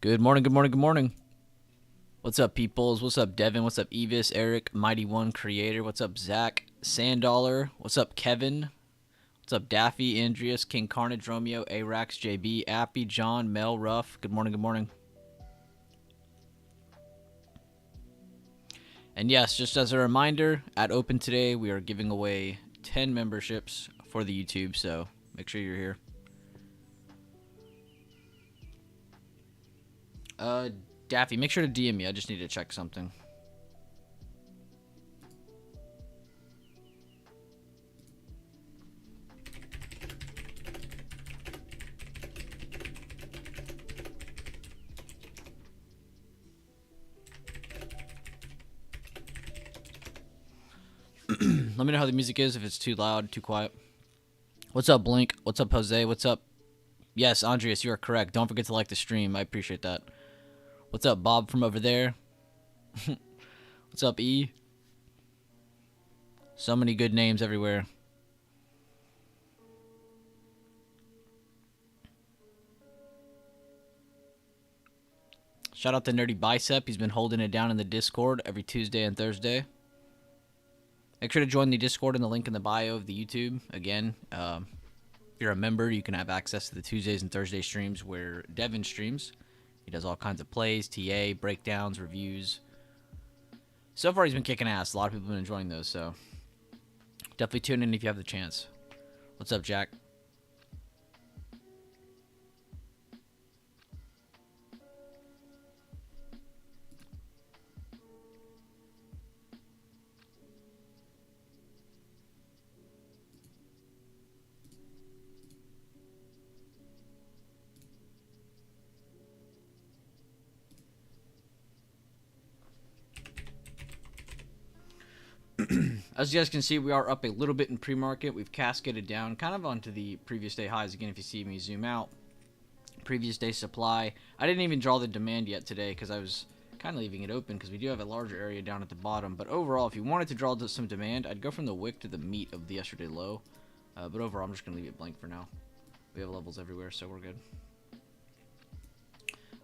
Good morning, good morning, good morning. What's up, peoples? What's up, Devin? What's up, Evis, Eric, Mighty One Creator? What's up, Zach, Sandollar? What's up, Kevin? What's up, Daffy, Andreas, King Carnage, Romeo, Arax, JB, Appy, John, Mel, Ruff? Good morning, good morning. And yes, just as a reminder, at Open today, we are giving away 10 memberships for the YouTube, so make sure you're here. Daffy, make sure to DM me. I just need to check something. Let me know how the music is, if it's too loud, too quiet. What's up, Blink? What's up, Jose? What's up? Yes, Andreas, you are correct. Don't forget to like the stream. I appreciate that. What's up, Bob from over there? What's up, E? So many good names everywhere. Shout out to Nerdy Bicep. He's been holding it down in the Discord every Tuesday and Thursday. Make sure to join the Discord in the link in the bio of the YouTube. Again, if you're a member, you can have access to the Tuesdays and Thursday streams where Devin streams. He does all kinds of plays, TA, breakdowns, reviews. So far, he's been kicking ass. A lot of people have been enjoying those, so definitely tune in if you have the chance. What's up, Jack? As you guys can see, we are up a little bit in pre-market. We've cascaded down kind of onto the previous day highs. Again, if you see me zoom out, previous day supply. I didn't even draw the demand yet today because I was kind of leaving it open because we do have a larger area down at the bottom. But overall, if you wanted to draw some demand, I'd go from the wick to the meat of the yesterday low. But overall, I'm just going to leave it blank for now. We have levels everywhere, so we're good.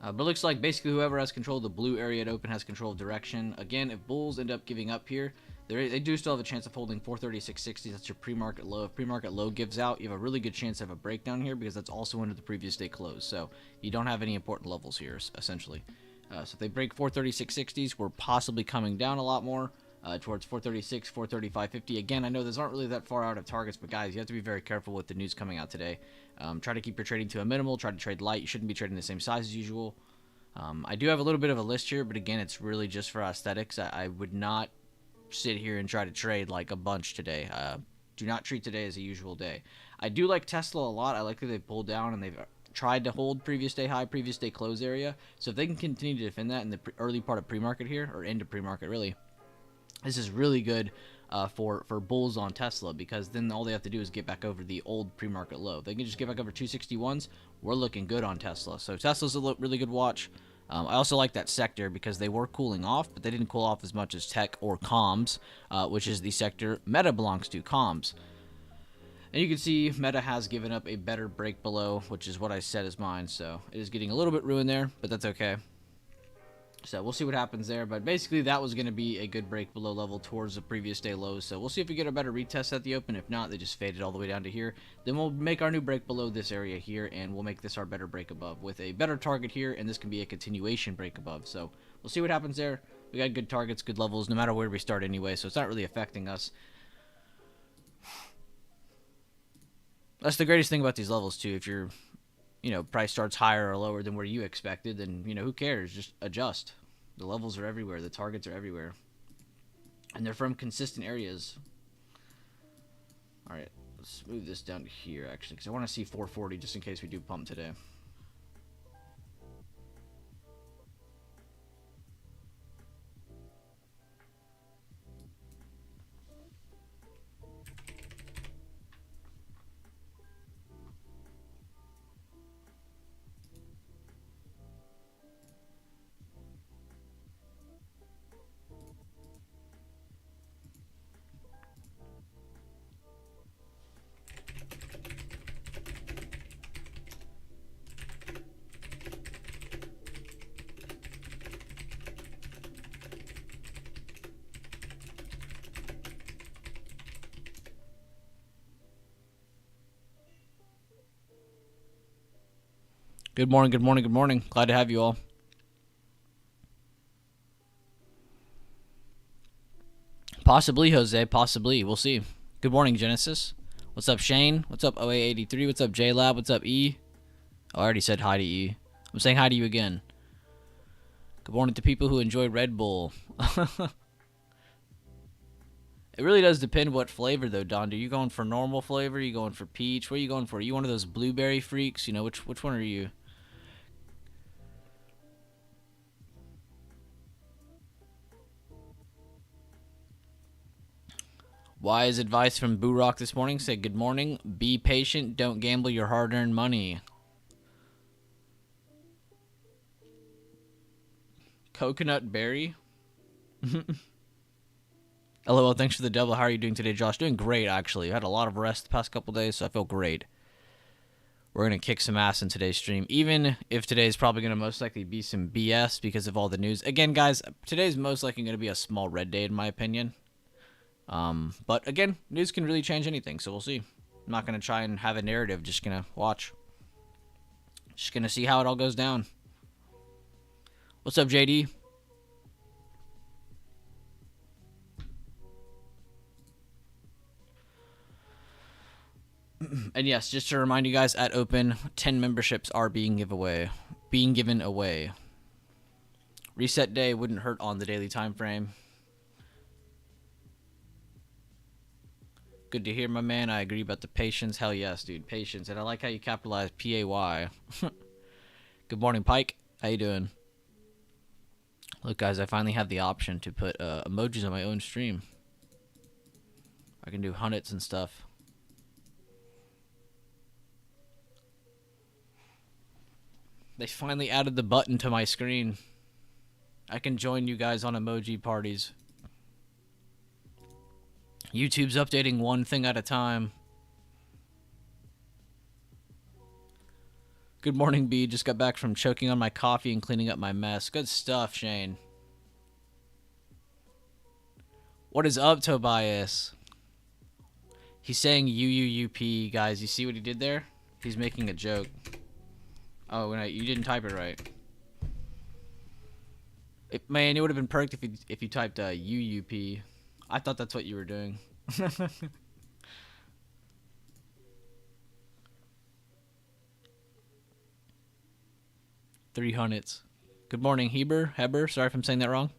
But it looks like basically whoever has control of the blue area at open has control of direction. Again, if bulls end up giving up here, they do still have a chance of holding 436.60. That's your pre-market low. If pre-market low gives out, you have a really good chance of a breakdown here because that's also under the previous day close. So you don't have any important levels here, essentially. So if they break 436.60s, we're possibly coming down a lot more towards 436, 435.50. Again, I know those aren't really that far out of targets, but guys, you have to be very careful with the news coming out today. Try to keep your trading to a minimal. Try to trade light. You shouldn't be trading the same size as usual. I do have a little bit of a list here, but again, it's really just for aesthetics. I would not sit here and try to trade like a bunch today. Do not treat today as a usual day. I do like Tesla a lot. I like that they pulled down and they've tried to hold previous day high, previous day close area. So if they can continue to defend that in the early part of pre-market here, or into pre-market really, this is really good for bulls on Tesla, because then all they have to do is get back over the old pre-market low. If they can just get back over 261s, we're looking good on Tesla. So Tesla's a really good watch. I also like that sector because they were cooling off, but they didn't cool off as much as tech or comms, which is the sector Meta belongs to, comms. And you can see Meta has given up a better break below, which is what I said is mine. So it is getting a little bit ruined there, but that's okay. So we'll see what happens there. But basically, that was going to be a good break below level towards the previous day lows. So we'll see if we get a better retest at the open. If not, they just faded all the way down to here. Then we'll make our new break below this area here, and we'll make this our better break above with a better target here, and this can be a continuation break above. So we'll see what happens there. We got good targets, good levels, no matter where we start anyway, so it's not really affecting us. That's the greatest thing about these levels, too. If your price starts higher or lower than where you expected, then, who cares? Just adjust. The levels are everywhere. The targets are everywhere. And they're from consistent areas. Alright, let's move this down to here, actually, because I want to see 440 just in case we do pump today. Good morning, good morning, good morning. Glad to have you all. Possibly, Jose. Possibly. We'll see. Good morning, Genesis. What's up, Shane? What's up, OA83? What's up, JLab? What's up, E? Oh, I already said hi to E. I'm saying hi to you again. Good morning to people who enjoy Red Bull. It really does depend what flavor, though, Don. Are you going for normal flavor? Are you going for peach? What are you going for? Are you one of those blueberry freaks? You know, which one are you? Wise advice from Boo Rock this morning. Said, good morning. Be patient. Don't gamble your hard-earned money. Coconut berry? LOL, thanks for the double. How are you doing today, Josh? Doing great, actually. I had a lot of rest the past couple days, so I feel great. We're going to kick some ass in today's stream, even if today's probably going to most likely be some BS because of all the news. Again, guys, today's most likely going to be a small red day, in my opinion. But again, news can really change anything, so we'll see. I'm not going to try and have a narrative, just going to watch. Just going to see how it all goes down. What's up, JD? And yes, just to remind you guys, at Open, 10 memberships are being given away. Reset day wouldn't hurt on the daily time frame. Good to hear, my man. I agree about the patience. Hell yes, dude, patience. And I like how you capitalize P-A-Y. Good morning, Pike. How you doing? Look, guys, I finally have the option to put emojis on my own stream. I can do hundreds and stuff. They finally added the button to my screen. I can join you guys on emoji parties. YouTube's updating one thing at a time. Good morning, B. Just got back from choking on my coffee and cleaning up my mess. Good stuff, Shane. What is up, Tobias? He's saying UUUP, guys. You see what he did there? He's making a joke. Oh, no, you didn't type it right. Man, it would have been perfect if you typed UUP. I thought that's what you were doing. 300. Good morning, Heber. Sorry if I'm saying that wrong.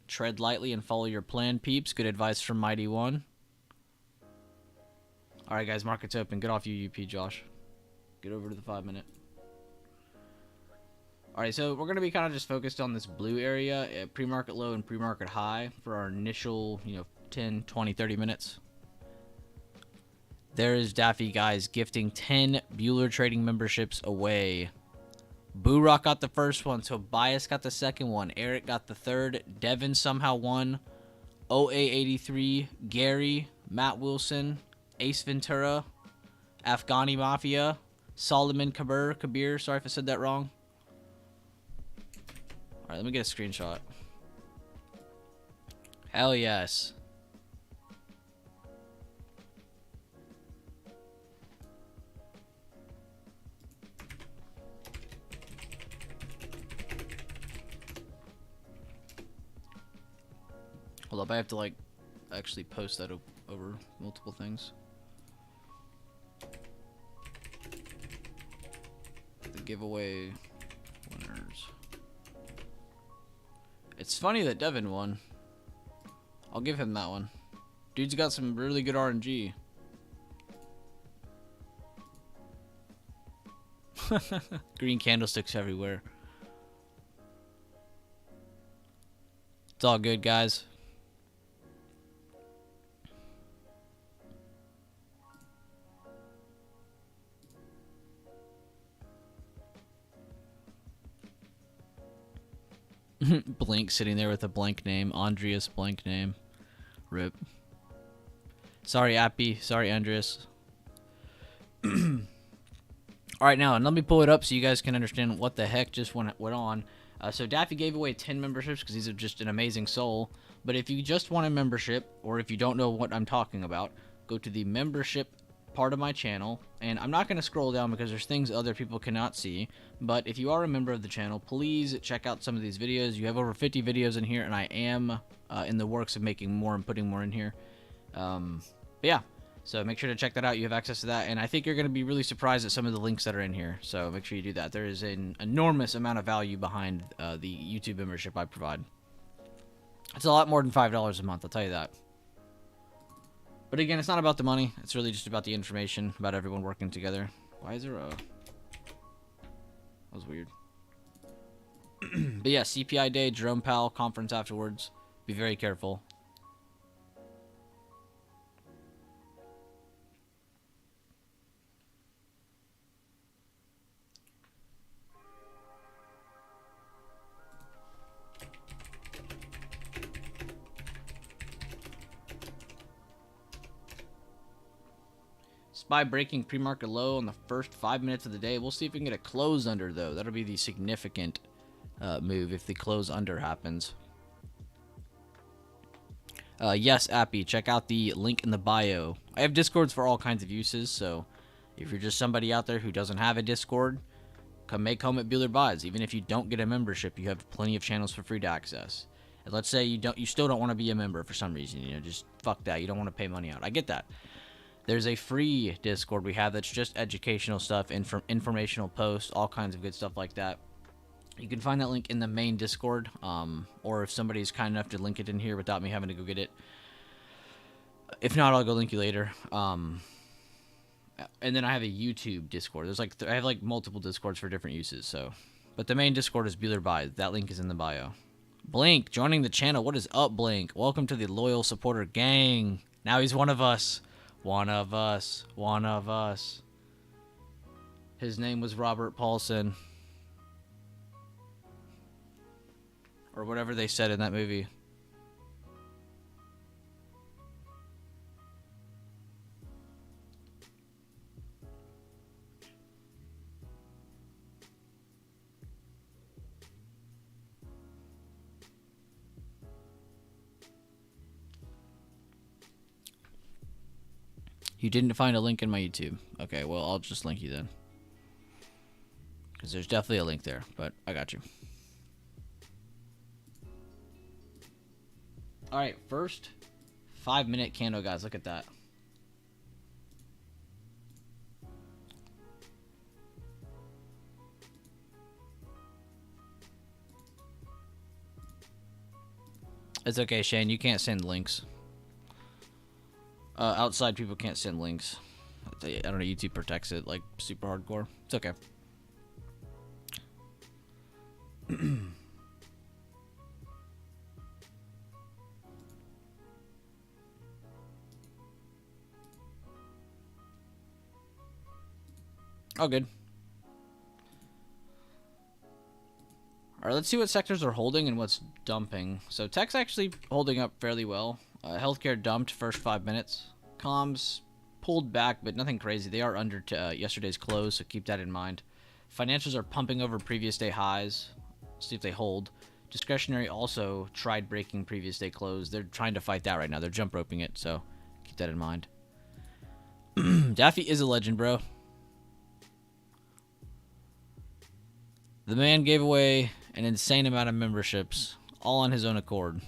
Tread lightly and follow your plan, peeps. Good advice from Mighty One. Alright, guys, market's open. Get off UUP, Josh. Get over to the 5-minute. Alright, so we're going to be kind of just focused on this blue area, pre-market low and pre-market high for our initial, 10, 20, 30 minutes. There is Daffy, guys, gifting 10 Bueller trading memberships away. Boo Rock got the first one, Tobias got the second one, Eric got the third, Devin somehow won, OA83, Gary, Matt Wilson, Ace Ventura, Afghani Mafia, Solomon Kabir, sorry if I said that wrong. Alright, let me get a screenshot. Hell yes. Hold up, I have to actually post that over multiple things. The giveaway winners. It's funny that Devin won. I'll give him that one. Dude's got some really good RNG. Green candlesticks everywhere. It's all good, guys. Blink sitting there with a blank name. Andreas blank name. Rip. Sorry, Appy. Sorry, Andreas. Alright, now, and let me pull it up so you guys can understand what the heck just went on. So Daffy gave away 10 memberships because he's just an amazing soul. But if you just want a membership, or if you don't know what I'm talking about, go to the membership part of my channel, and I'm not going to scroll down because there's things other people cannot see, but if you are a member of the channel, please check out some of these videos. You have over 50 videos in here, and I am in the works of making more and putting more in here. But yeah, so make sure to check that out. You have access to that, and I think you're going to be really surprised at some of the links that are in here, so make sure you do that. There is an enormous amount of value behind the YouTube membership I provide. It's a lot more than $5 a month, I'll tell you that. But again, it's not about the money. It's really just about the information, about everyone working together. Why is there a... That was weird. But yeah, CPI day, Jerome Powell conference afterwards. Be very careful. SPY breaking pre-market low on the first 5 minutes of the day. We'll see if we can get a close under, though. That'll be the significant move if the close under happens. Yes, Appy, check out the link in the bio. I have Discords for all kinds of uses, so if you're just somebody out there who doesn't have a Discord, come make home at Bueller Buys. Even if you don't get a membership, you have plenty of channels for free to access. And let's say you still don't want to be a member for some reason, you know, just fuck that. You don't want to pay money out. I get that. There's a free Discord we have that's just educational stuff, informational posts, all kinds of good stuff like that. You can find that link in the main Discord, or if somebody's kind enough to link it in here without me having to go get it. If not, I'll go link you later. And then I have a YouTube Discord. There's I have like multiple Discords for different uses. So, but the main Discord is Bueller Buys. That link is in the bio. Blink joining the channel. What is up, Blink? Welcome to the loyal supporter gang. Now he's one of us. One of us. One of us. His name was Robert Paulson. Or whatever they said in that movie. You didn't find a link in my YouTube. Okay, well, I'll just link you then. Because there's definitely a link there, but I got you. Alright, first 5-minute candle, guys. Look at that. It's okay, Shane. You can't send links. Outside people can't send links. I don't know, YouTube protects it like super hardcore. It's okay. Oh, good. Alright, let's see what sectors are holding and what's dumping. So tech's actually holding up fairly well. Healthcare dumped first 5 minutes. Comms pulled back, but nothing crazy. They are under yesterday's close, so keep that in mind. Financials are pumping over previous day highs. See if they hold. Discretionary also tried breaking previous day close. They're trying to fight that right now. They're jump roping it, so keep that in mind. Daffy is a legend, bro. The man gave away an insane amount of memberships, all on his own accord.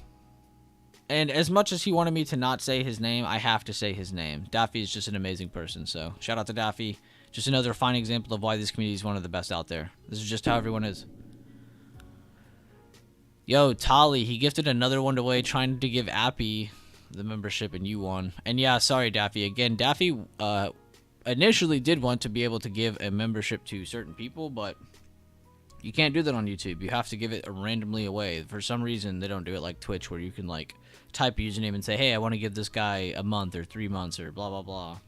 And as much as he wanted me to not say his name, I have to say his name. Daffy is just an amazing person, so shout out to Daffy. Just another fine example of why this community is one of the best out there. This is just how everyone is. Yo, Tali, he gifted another one away trying to give Appy the membership, and you won. And yeah, sorry, Daffy. Again, Daffy initially did want to be able to give a membership to certain people, but you can't do that on YouTube. You have to give it randomly away. For some reason, they don't do it like Twitch, where you can like type a username and say, hey, I want to give this guy a month or 3 months or blah, blah, blah.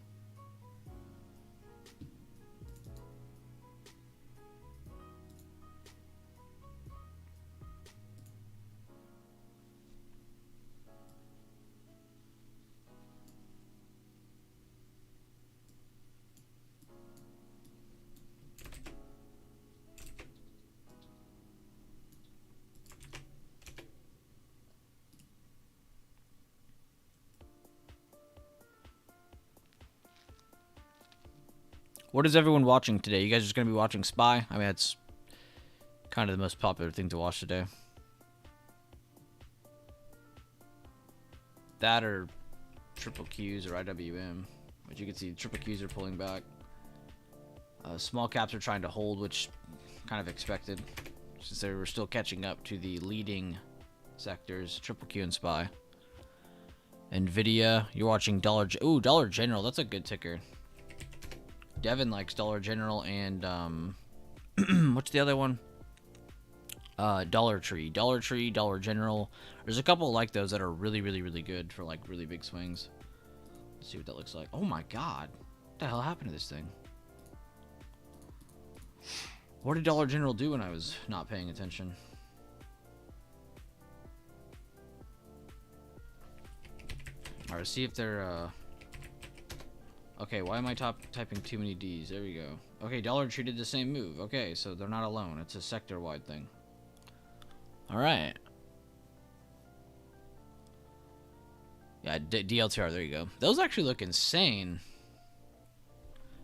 What is everyone watching today? You guys just gonna be watching Spy? I mean, that's kind of the most popular thing to watch today. That or triple Qs or IWM, which you can see triple Qs are pulling back. Small caps are trying to hold, which kind of expected, since they were still catching up to the leading sectors, triple Q and SPY. Nvidia, you're watching Dollar General, that's a good ticker. Devin likes Dollar General and what's the other one? Dollar Tree, Dollar General. There's a couple like those that are really good for like really big swings. Let's see what that looks like. Oh my god, what the hell happened to this thing? What did Dollar General do when I was not paying attention? Alright, let's see if they're okay, why am I typing too many D's? There we go. Okay, Dollar Tree did the same move. Okay, so they're not alone. It's a sector-wide thing. Alright. Yeah, DLTR, there you go. Those actually look insane.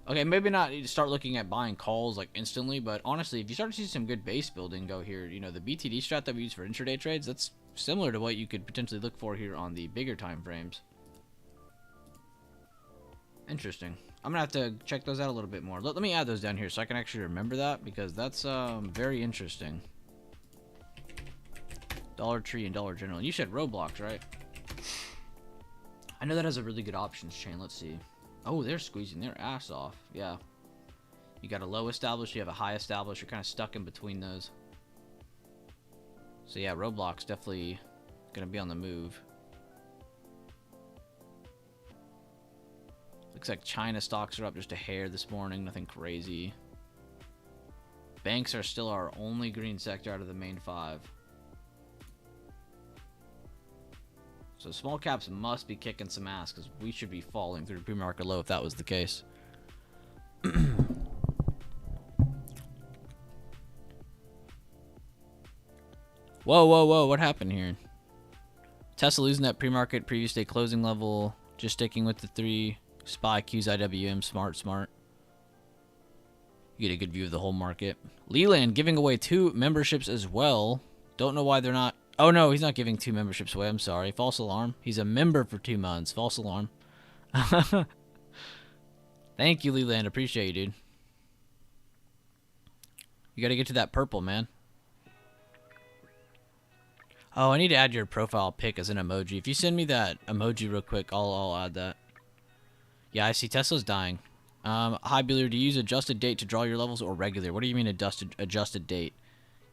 Okay, maybe not start looking at buying calls like instantly, but honestly, if you start to see some good base building go here, you know, the BTD strat that we use for intraday trades, that's similar to what you could potentially look for here on the bigger time frames. Interesting. I'm gonna have to check those out a little bit more. Let me add those down here so I can actually remember that, because that's very interesting. Dollar Tree and Dollar General. You said Roblox, right? I know that has a really good options chain. Let's see. Oh, they're squeezing their ass off. Yeah. You got a low established, you have a high established. You're kind of stuck in between those. So yeah, Roblox definitely gonna be on the move. Looks like China stocks are up just a hair this morning. Nothing crazy. Banks are still our only green sector out of the main 5. So small caps must be kicking some ass, because we should be falling through pre-market low if that was the case. Whoa, what happened here? Tesla losing that pre-market previous day closing level, just sticking with the 3. SPY, Qs, IWM, smart. You get a good view of the whole market. Leland giving away 2 memberships as well. Don't know why they're not. Oh no, he's not giving 2 memberships away. I'm sorry. False alarm. He's a member for 2 months. False alarm. Thank you, Leland. Appreciate you, dude. You gotta get to that purple, man. Oh, I need to add your profile pic as an emoji. If you send me that emoji real quick, I'll add that. Yeah, I see Tesla's dying. Hi, Bueller. Do you use adjusted date to draw your levels or regular? What do you mean adjusted date?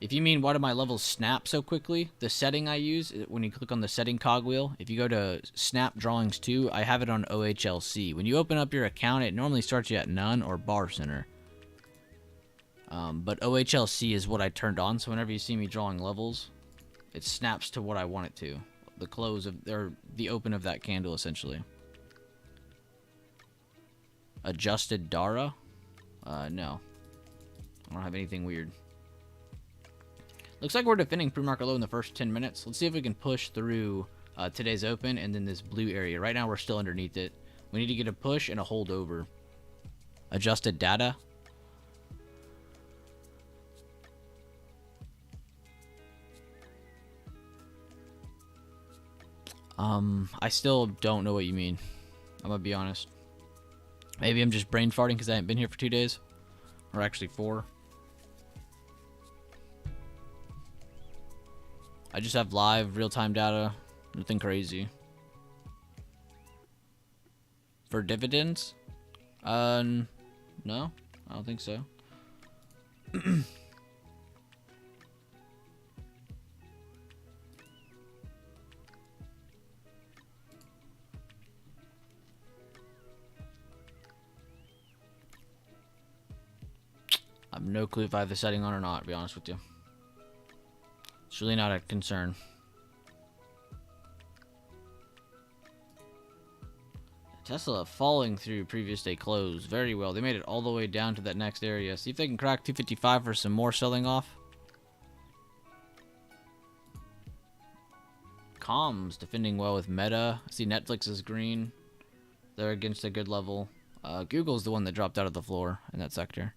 If you mean why do my levels snap so quickly, the setting I use, when you click on the setting cogwheel, if you go to Snap Drawings 2, I have it on OHLC. When you open up your account, it normally starts you at none or bar center. But OHLC is what I turned on, so whenever you see me drawing levels, it snaps to what I want it to. The close of, or the open of that candle, essentially. Adjusted Dara? No. I don't have anything weird. Looks like we're defending pre-market low in the first 10 minutes. Let's see if we can push through today's open and then this blue area. Right now we're still underneath it. We need to get a push and a hold over. Adjusted data. I still don't know what you mean. I'm gonna be honest. Maybe I'm just brain farting because I haven't been here for 2 days. Or actually 4. I just have live real-time data. Nothing crazy. For dividends? No. I don't think so. I have no clue if I have the setting on or not, to be honest with you. It's really not a concern. Tesla falling through previous day close very well. They made it all the way down to that next area. See if they can crack 255 for some more selling off. Comms defending well with Meta. I see Netflix is green. They're against a good level. Google's the one that dropped out of the floor in that sector.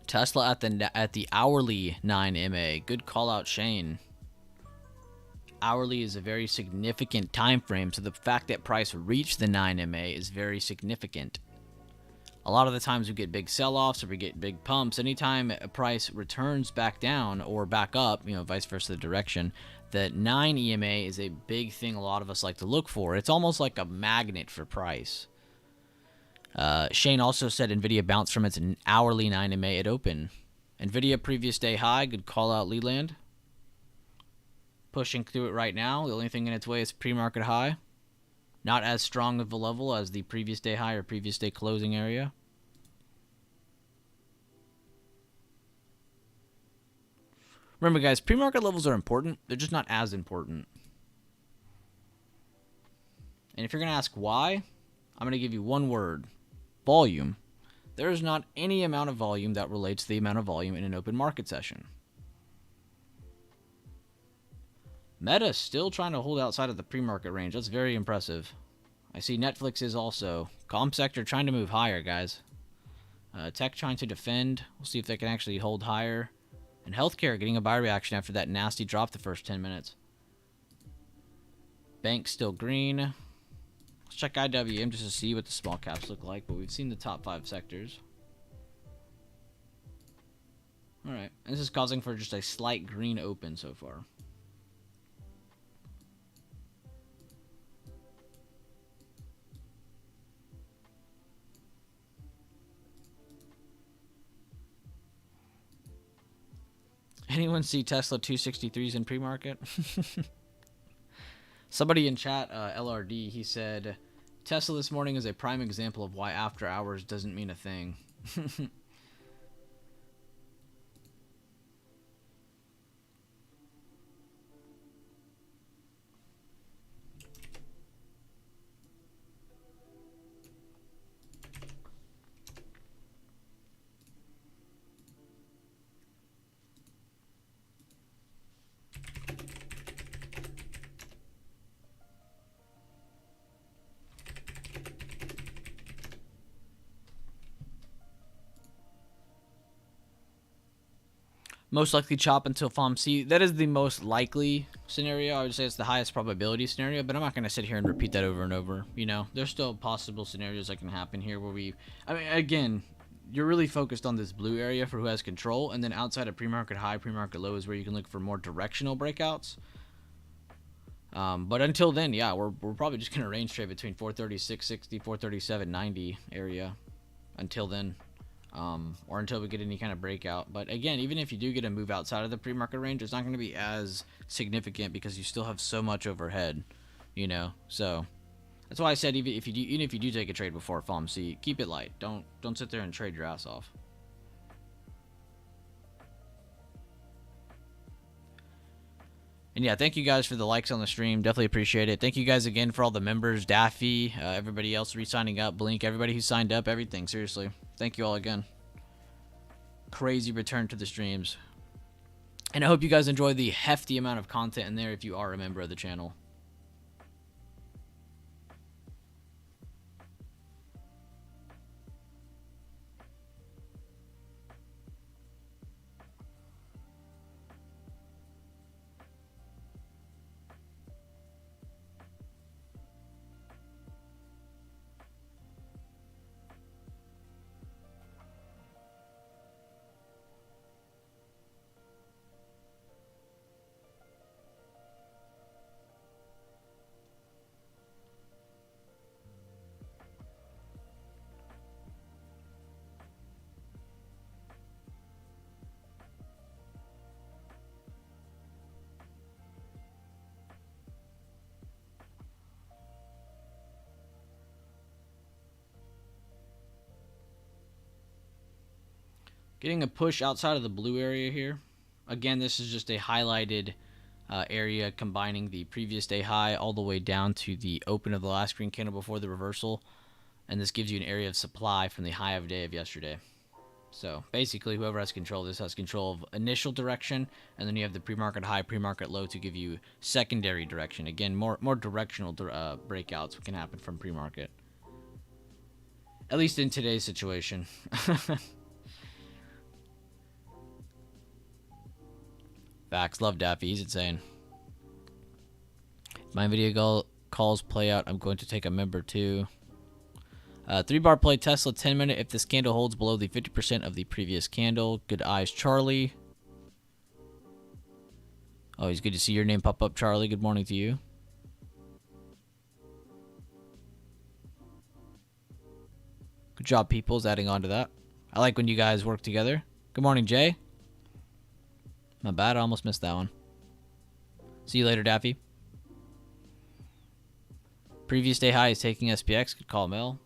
Tesla at the hourly 9MA. Good call out, Shane. Hourly is a very significant time frame, so the fact that price reached the 9MA is very significant. A lot of the times we get big sell-offs or we get big pumps. Anytime a price returns back down or back up, vice versa the direction, the 9 EMA is a big thing a lot of us like to look for. It's almost like a magnet for price. Shane also said NVIDIA bounced from its hourly 9 EMA at open. NVIDIA previous day high, good call out, Leland. Pushing through it right now. The only thing in its way is pre-market high. Not as strong of a level as the previous day high or previous day closing area. Remember, guys, pre-market levels are important. They're just not as important. And if you're going to ask why, I'm going to give you one word. Volume. There is not any amount of volume that relates to the amount of volume in an open market session. Meta still trying to hold outside of the pre-market range. That's very impressive. I see Netflix is also. Comm sector trying to move higher, guys. Tech trying to defend. We'll see if they can actually hold higher. And healthcare getting a buy reaction after that nasty drop the first 10 minutes. Bank still green. Let's check IWM just to see what the small caps look like, but we've seen the top 5 sectors. Alright, and this is causing for just a slight green open so far. Anyone see Tesla 263s in pre-market? Somebody in chat, LRD, he said, Tesla this morning is a prime example of why after hours doesn't mean a thing. Most likely chop until FOMC. That is the most likely scenario. I would say it's the highest probability scenario, but I'm not going to sit here and repeat that over and over. There's still possible scenarios that can happen here where again, you're really focused on this blue area for who has control, and then outside of pre-market high, pre-market low is where you can look for more directional breakouts. But until then, yeah, we're probably just going to range trade between 436.60, 437.90 area until then. Or until we get any kind of breakout. But again, even if you do get a move outside of the pre-market range, it's not going to be as significant because you still have so much overhead, So that's why I said even if you do take a trade before FOMC, keep it light. Don't sit there and trade your ass off. And yeah, thank you guys for the likes on the stream. Definitely appreciate it. Thank you guys again for all the members, Daffy, everybody else re-signing up, Blink, everybody who signed up, everything. Seriously. Thank you all again. Crazy return to the streams. And I hope you guys enjoy the hefty amount of content in there if you are a member of the channel. Getting a push outside of the blue area here. Again, this is just a highlighted area combining the previous day high all the way down to the open of the last green candle before the reversal. And this gives you an area of supply from the high of day of yesterday. So basically, whoever has control of this has control of initial direction, and then you have the pre-market high, pre-market low to give you secondary direction. Again, more directional breakouts can happen from pre-market. At least in today's situation. Facts. Love Daffy. He's insane. If my video calls play out, I'm going to take a member too. 3-bar play Tesla 10-minute. If this candle holds below the 50% of the previous candle. Good eyes, Charlie. Always good to see your name pop up, Charlie. Good morning to you. Good job, peoples, adding on to that. I like when you guys work together. Good morning, Jay. Not bad. I almost missed that one. See you later, Daffy. Previous day high is taking SPX. Good call, Mel.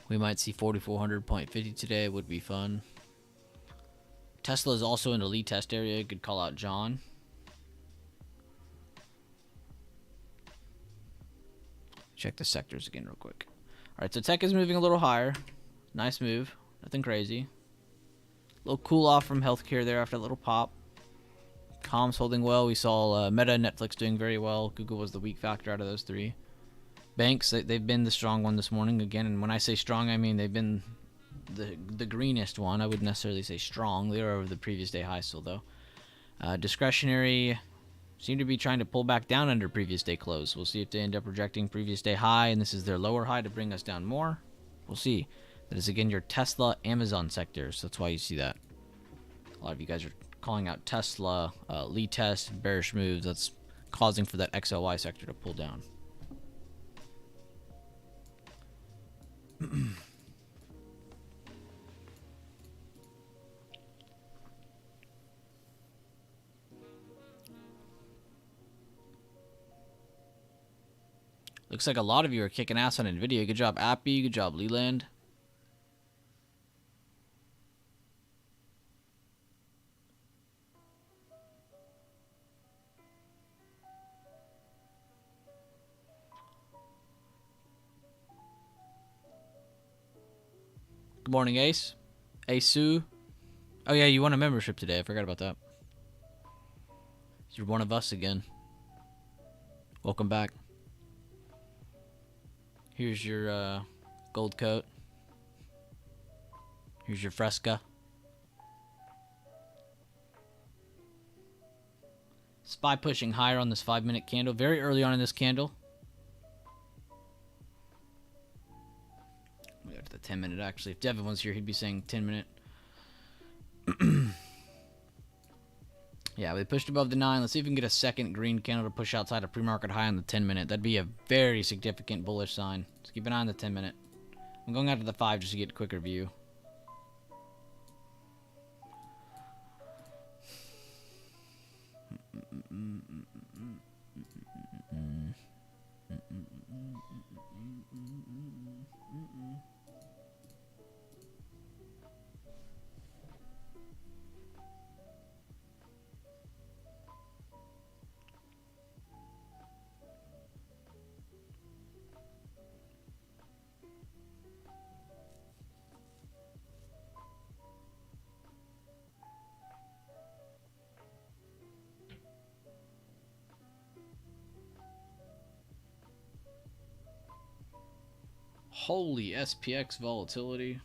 We might see 4,400.50 today. Would be fun. Tesla is also in the lead test area. Good call out, John. Check the sectors again real quick. All right, so tech is moving a little higher. Nice move. Nothing crazy. A little cool off from healthcare there after a little pop. Comms holding well. We saw Meta and Netflix doing very well. Google was the weak factor out of those three. Banks, they've been the strong one this morning again, and when I say strong, I mean they've been the greenest one. I wouldn't necessarily say strong. They were over the previous day high still, though. Discretionary seem to be trying to pull back down under previous day close. We'll see if they end up rejecting previous day high, and this is their lower high to bring us down more. We'll see. That is, again, your Tesla, Amazon sectors. That's why you see that. A lot of you guys are calling out Tesla, lead test, bearish moves. That's causing for that XLY sector to pull down. Looks like a lot of you are kicking ass on NVIDIA. Good job, Appy. Good job, Leland. Good morning, Ace. Asu. Oh, yeah, you won a membership today. I forgot about that. You're one of us again. Welcome back. Here's your gold coat. Here's your Fresca. SPY pushing higher on this 5-minute candle. Very early on in this candle. We got to the 10-minute actually. If Devin was here, he'd be saying 10-minute. Yeah, we pushed above the 9. Let's see if we can get a second green candle to push outside a pre-market high on the 10-minute. That'd be a very significant bullish sign. Let's keep an eye on the 10-minute. I'm going out to the 5 just to get a quicker view. Holy SPX volatility.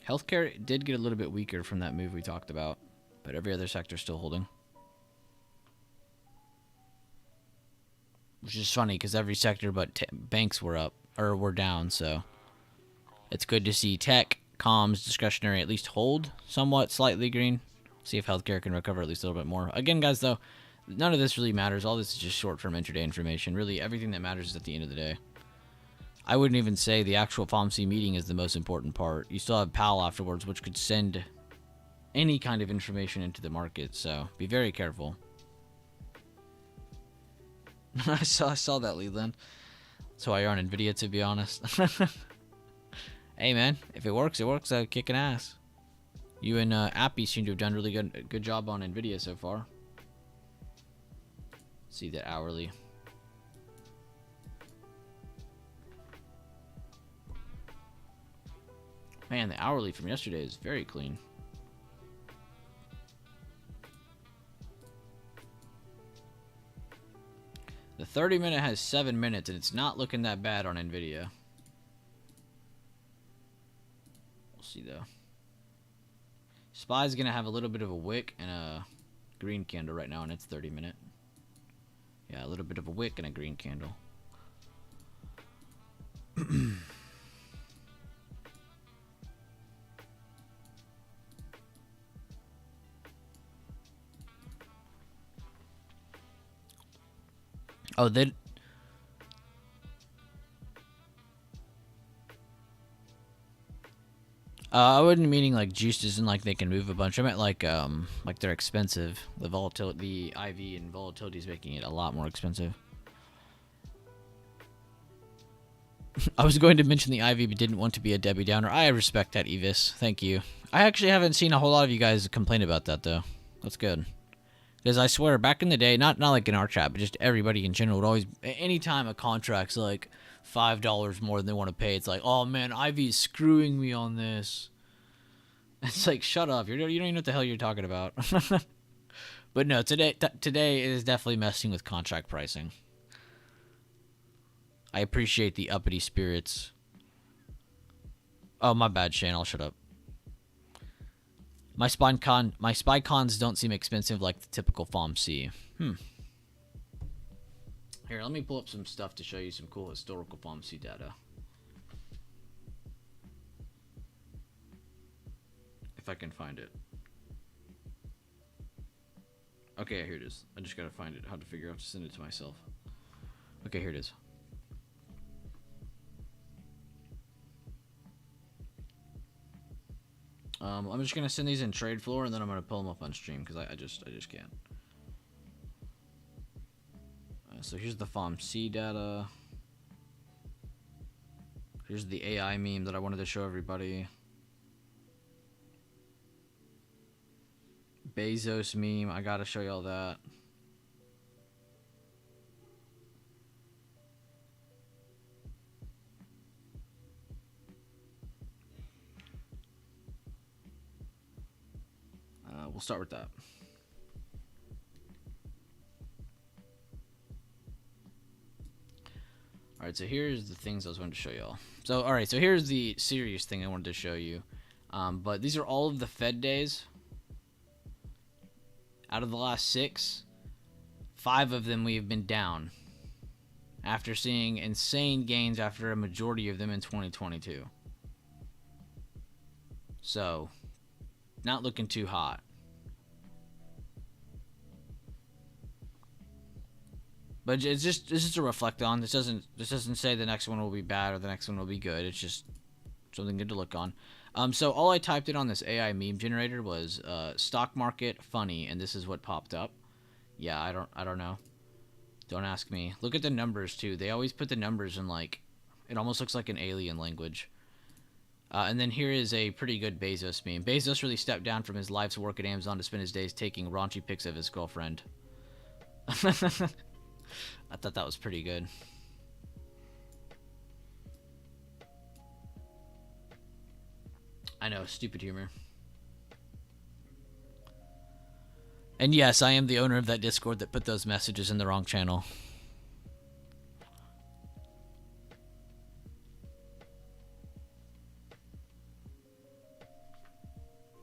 Healthcare did get a little bit weaker from that move we talked about, but every other sector still holding. Which is funny because every sector but banks were up, or were down, so it's good to see tech, comms, discretionary at least hold somewhat slightly green. See if healthcare can recover at least a little bit more. Again, guys, though, none of this really matters. All this is just short-term intraday information. Really, everything that matters is at the end of the day. I wouldn't even say the actual FOMC meeting is the most important part. You still have Powell afterwards, which could send any kind of information into the market, so be very careful. I saw that, Leland. That's why you're on Nvidia, to be honest. Hey, man, if it works, it works. Kicking ass. You and Appy seem to have done really good job on Nvidia so far. See that hourly. Man, the hourly from yesterday is very clean. The 30-minute has 7 minutes, and it's not looking that bad on Nvidia. We'll see, though. SPY's going to have a little bit of a wick and a green candle right now, and it's 30-minute. Yeah, a little bit of a wick and a green candle. Oh, they... I wasn't meaning like juiced isn't like they can move a bunch. I meant like they're expensive. The volatility, the IV and volatility is making it a lot more expensive. I was going to mention the IV, but didn't want to be a Debbie Downer. I respect that, Evis. Thank you. I actually haven't seen a whole lot of you guys complain about that though. That's good. Because I swear, back in the day, not like in our chat, but just everybody in general would always, anytime a contract's like $5 more than they want to pay, it's like, oh man, Ivy's screwing me on this. It's like, shut up, you don't even know what the hell you're talking about. But no, today it is definitely messing with contract pricing. I appreciate the uppity spirits. Oh, my bad, Shane, I'll shut up. My spy cons don't seem expensive like the typical FOMC. Here, let me pull up some stuff to show you some cool historical FOMC data. If I can find it. Okay, here it is. I just gotta find it. How to figure out to send it to myself. Okay, here it is. I'm just gonna send these in trade floor, and then I'm gonna pull them up on stream because I just can't. So here's the FOMC data. Here's the AI meme that I wanted to show everybody. Bezos meme, I gotta show y'all that. We'll start with that. Alright, so here's the things I was going to show y'all. So, alright, so here's the serious thing I wanted to show you. But these are all of the Fed days. Out of the last 6, 5 of them we have been down. After seeing insane gains after a majority of them in 2022. So, not looking too hot. But it's just to reflect on. This doesn't say the next one will be bad or the next one will be good. It's just something good to look on. So all I typed in on this AI meme generator was stock market funny, and this is what popped up. Yeah, I don't know. Don't ask me. Look at the numbers too. They always put the numbers in like, it almost looks like an alien language. And then here is a pretty good Bezos meme. Bezos really stepped down from his life's work at Amazon to spend his days taking raunchy pics of his girlfriend. I thought that was pretty good. I know, stupid humor. And yes, I am the owner of that Discord that put those messages in the wrong channel.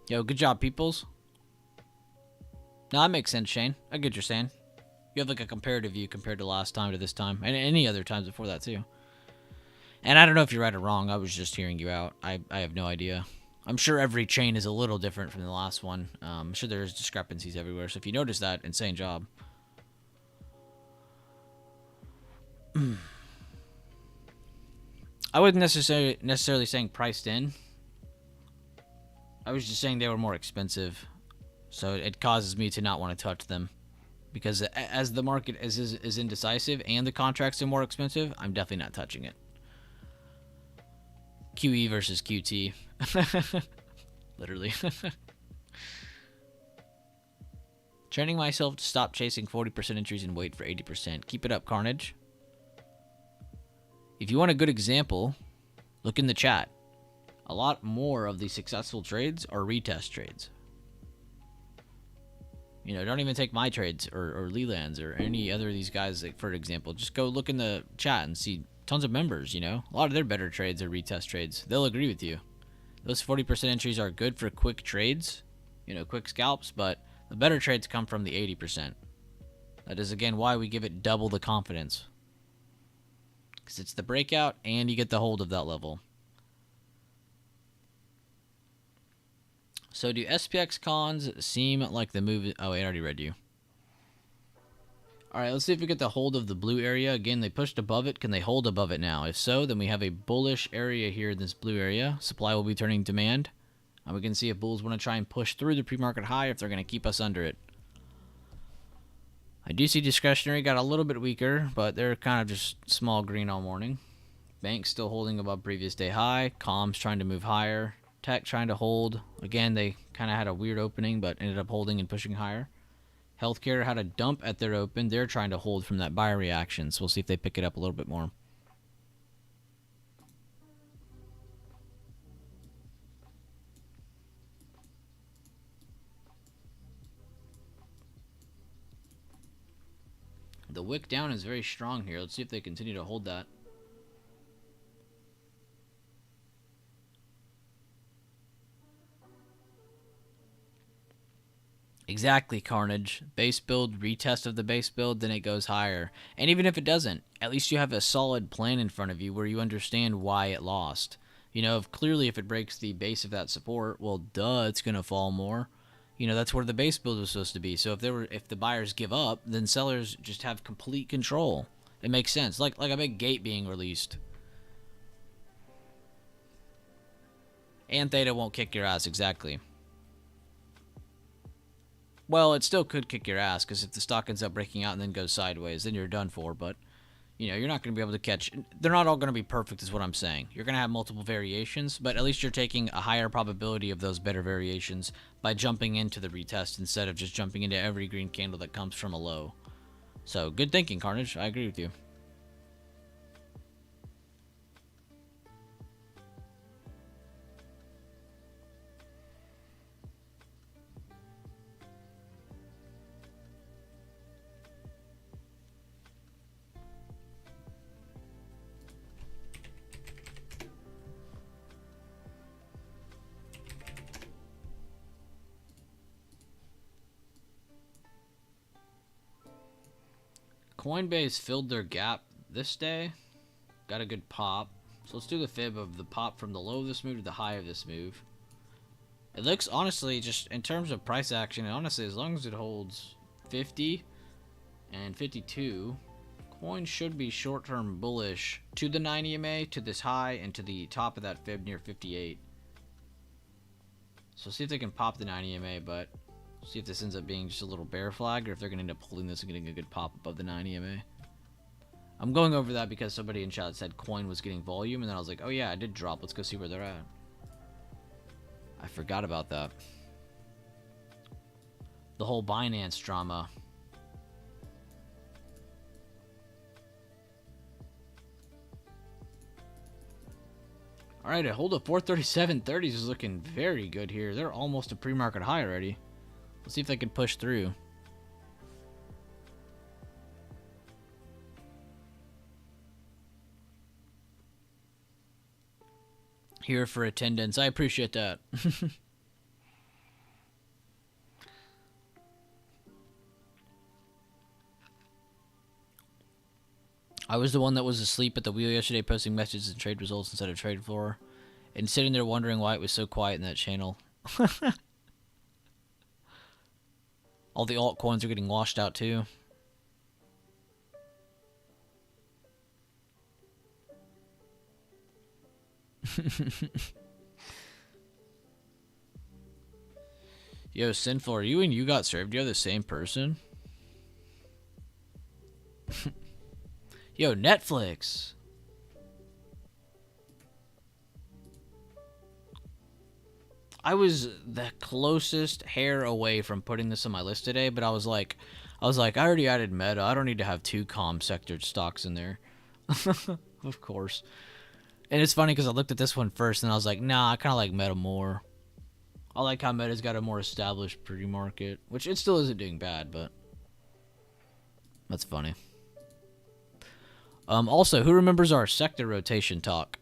Yo, good job, peoples. No, that makes sense, Shane. I get what you're saying. You have like a comparative view compared to last time to this time, and any other times before that too. And I don't know if you're right or wrong. I was just hearing you out. I have no idea. I'm sure every chain is a little different from the last one. I'm sure there's discrepancies everywhere. So if you notice that, insane job. I wasn't necessarily saying priced in. I was just saying they were more expensive. So it causes me to not want to touch them. Because as the market is indecisive and the contracts are more expensive, I'm definitely not touching it. QE versus QT. Literally. Training myself to stop chasing 40% entries and wait for 80%. Keep it up, Carnage. If you want a good example, look in the chat. A lot more of the successful trades are retest trades. You know, don't even take my trades or Leland's or any other of these guys, like, for example. Just go look in the chat and see tons of members, you know. A lot of their better trades are retest trades. They'll agree with you. Those 40% entries are good for quick trades, you know, quick scalps, but the better trades come from the 80%. That is, again, why we give it double the confidence. Because it's the breakout and you get the hold of that level. So do SPX cons seem like the move? Oh, I already read you. All right, let's see if we get the hold of the blue area. Again, they pushed above it. Can they hold above it now? If so, then we have a bullish area here in this blue area. Supply will be turning demand. And we can see if bulls want to try and push through the pre-market high, if they're going to keep us under it. I do see discretionary got a little bit weaker, but they're kind of just small green all morning. Banks still holding above previous day high. Comms trying to move higher. Tech trying to hold. Again, they kind of had a weird opening, but ended up holding and pushing higher. Healthcare had a dump at their open. They're trying to hold from that buyer reaction, so we'll see if they pick it up a little bit more. The wick down is very strong here. Let's see if they continue to hold that. Exactly, Carnage. Base build, retest of the base build, then it goes higher. And even if it doesn't, at least you have a solid plan in front of you where you understand why it lost. You know, clearly if it breaks the base of that support, well, duh, it's going to fall more. You know, that's where the base build was supposed to be. So if the buyers give up, then sellers just have complete control. It makes sense. Like a big gate being released. And Theta won't kick your ass, exactly. Well, it still could kick your ass, because if the stock ends up breaking out and then goes sideways, then you're done for. But, you know, you're not going to be able to catch. They're not all going to be perfect is what I'm saying. You're going to have multiple variations, but at least you're taking a higher probability of those better variations by jumping into the retest instead of just jumping into every green candle that comes from a low. So, good thinking, Carnage. I agree with you. Coinbase filled their gap this day. Got a good pop. So let's do the fib of the pop from the low of this move to the high of this move. It looks, honestly, just in terms of price action, honestly, as long as it holds 50 and 52, coin should be short-term bullish to the 9 EMA, to this high, and to the top of that fib near 58. So see if they can pop the 9 EMA, but see if this ends up being just a little bear flag, or if they're going to end up holding this and getting a good pop above the 9 EMA. I'm going over that because somebody in chat said coin was getting volume, and then I was like, oh yeah, I did drop. Let's go see where they're at. I forgot about that. The whole Binance drama. Alright, a hold of 437.30s is looking very good here. They're almost a pre-market high already. Let's see if they can push through. Here for attendance. I appreciate that. I was the one that was asleep at the wheel yesterday posting messages and trade results instead of trade floor. And sitting there wondering why it was so quiet in that channel. All the altcoins are getting washed out too. Yo, Sinful, are you and you got served? You're the same person? Yo, Netflix. I was the closest hair away from putting this on my list today, but I was like, I already added Meta. I don't need to have 2 comm sector stocks in there. Of course. And it's funny because I looked at this one first and I was like, nah, I kind of like Meta more. I like how Meta's got a more established pre-market, which it still isn't doing bad, but that's funny. Also, who remembers our sector rotation talk?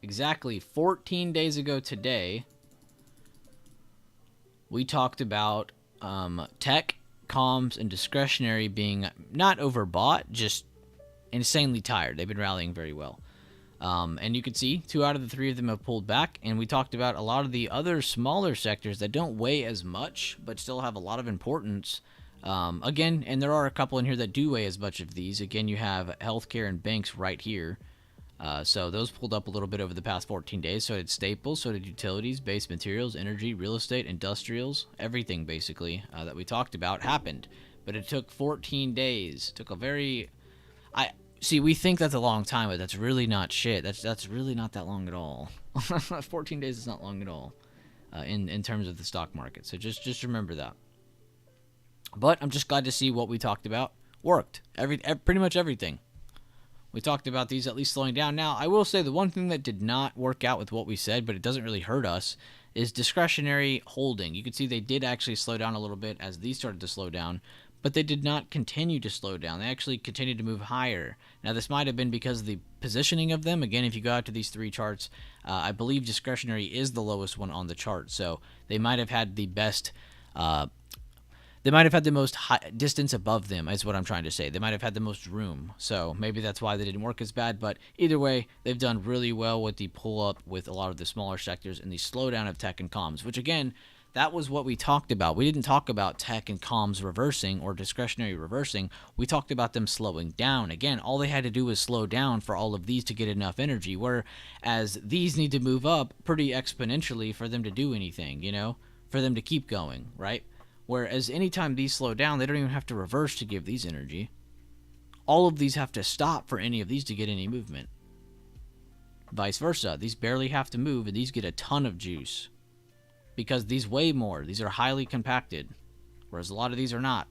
Exactly 14 days ago today, we talked about tech, comms, and discretionary being not overbought, just insanely tired. They've been rallying very well. And you can see 2 out of the 3 of them have pulled back. And we talked about a lot of the other smaller sectors that don't weigh as much, but still have a lot of importance. Again, and there are a couple in here that do weigh as much of these. Again, you have healthcare and banks right here. So those pulled up a little bit over the past 14 days. So did staples, so did utilities, base materials, energy, real estate, industrials, everything basically that we talked about happened. But it took 14 days. Took a very... we think that's a long time, but that's really not shit. That's really not that long at all. 14 days is not long at all in terms of the stock market. So just remember that. But I'm just glad to see what we talked about worked. Pretty much everything. We talked about these at least slowing down. Now, I will say the one thing that did not work out with what we said, but it doesn't really hurt us, is discretionary holding. You can see they did actually slow down a little bit as these started to slow down, but they did not continue to slow down. They actually continued to move higher. Now, this might have been because of the positioning of them. Again, if you go out to these 3 charts, I believe discretionary is the lowest one on the chart. So they might have had the best... they might have had the most distance above them, is what I'm trying to say. They might have had the most room. So maybe that's why they didn't work as bad. But either way, they've done really well with the pull-up with a lot of the smaller sectors and the slowdown of tech and comms, which, again, that was what we talked about. We didn't talk about tech and comms reversing or discretionary reversing. We talked about them slowing down. Again, all they had to do was slow down for all of these to get enough energy, whereas these need to move up pretty exponentially for them to do anything, you know, for them to keep going, right? Whereas anytime these slow down, they don't even have to reverse to give these energy. All of these have to stop for any of these to get any movement. Vice versa. These barely have to move, and these get a ton of juice. Because these weigh more. These are highly compacted. Whereas a lot of these are not.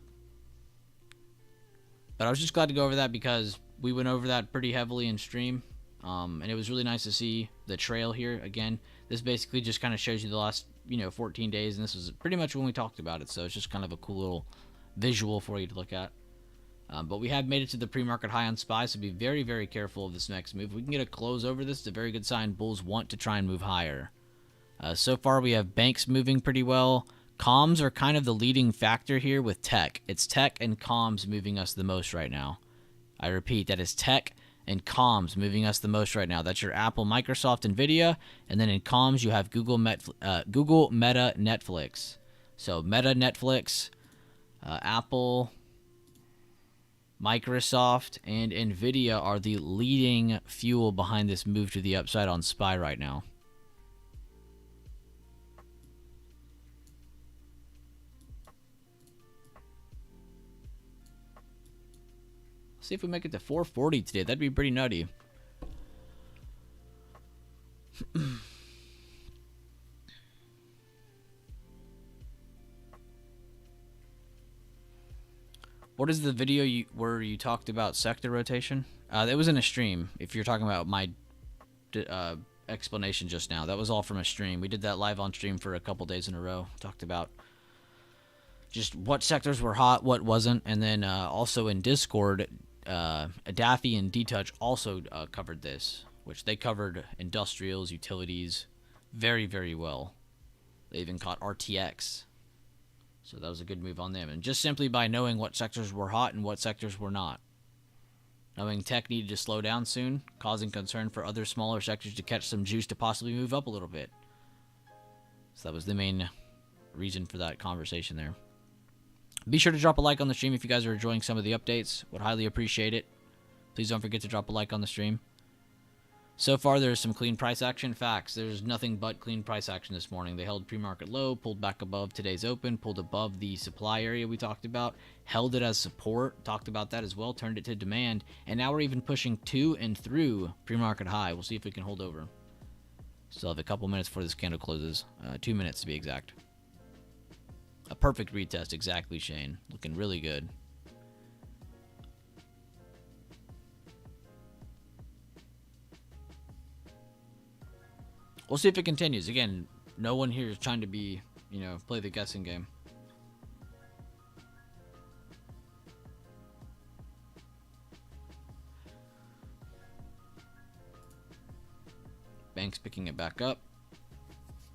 But I was just glad to go over that because we went over that pretty heavily in stream. And it was really nice to see the trail here. Again, this basically just kind of shows you the last 14 days, and this was pretty much when we talked about it, so it's just kind of a cool little visual for you to look at. But we have made it to the pre-market high on SPY, so be very, very careful of this next move. If we can get a close over this, it's a very good sign. Bulls want to try and move higher. So far, we have banks moving pretty well. Comms are kind of the leading factor here with tech. It's tech and comms moving us the most right now. I repeat, that is tech and comms moving us the most right now. That's your Apple, Microsoft, Nvidia, and then in comms you have Google, Meta, Netflix. So Meta, Netflix, Apple, Microsoft, and Nvidia are the leading fuel behind this move to the upside on SPY right now. See if we make it to 440 today. That'd be pretty nutty. What is the video where you talked about sector rotation? It was in a stream. If you're talking about my explanation just now, that was all from a stream. We did that live on stream for a couple days in a row. Talked about just what sectors were hot, what wasn't, and then also in Discord, Daffy and D-Touch also covered this, which they covered industrials, utilities very, very well. They even caught RTX. So that was a good move on them. And just simply by knowing what sectors were hot and what sectors were not. Knowing tech needed to slow down soon, causing concern for other smaller sectors to catch some juice to possibly move up a little bit. So that was the main reason for that conversation there. Be sure to drop a like on the stream if you guys are enjoying some of the updates. Would highly appreciate it. Please don't forget to drop a like on the stream. So far, there's some clean price action. Facts. There's nothing but clean price action this morning. They held pre-market low, pulled back above today's open, pulled above the supply area we talked about, held it as support, talked about that as well, turned it to demand, and now we're even pushing to and through pre-market high. We'll see if we can hold over. Still have a couple minutes before this candle closes. 2 minutes to be exact. A perfect retest, exactly, Shane. Looking really good. We'll see if it continues. Again, no one here is trying to be, play the guessing game. Bank's picking it back up.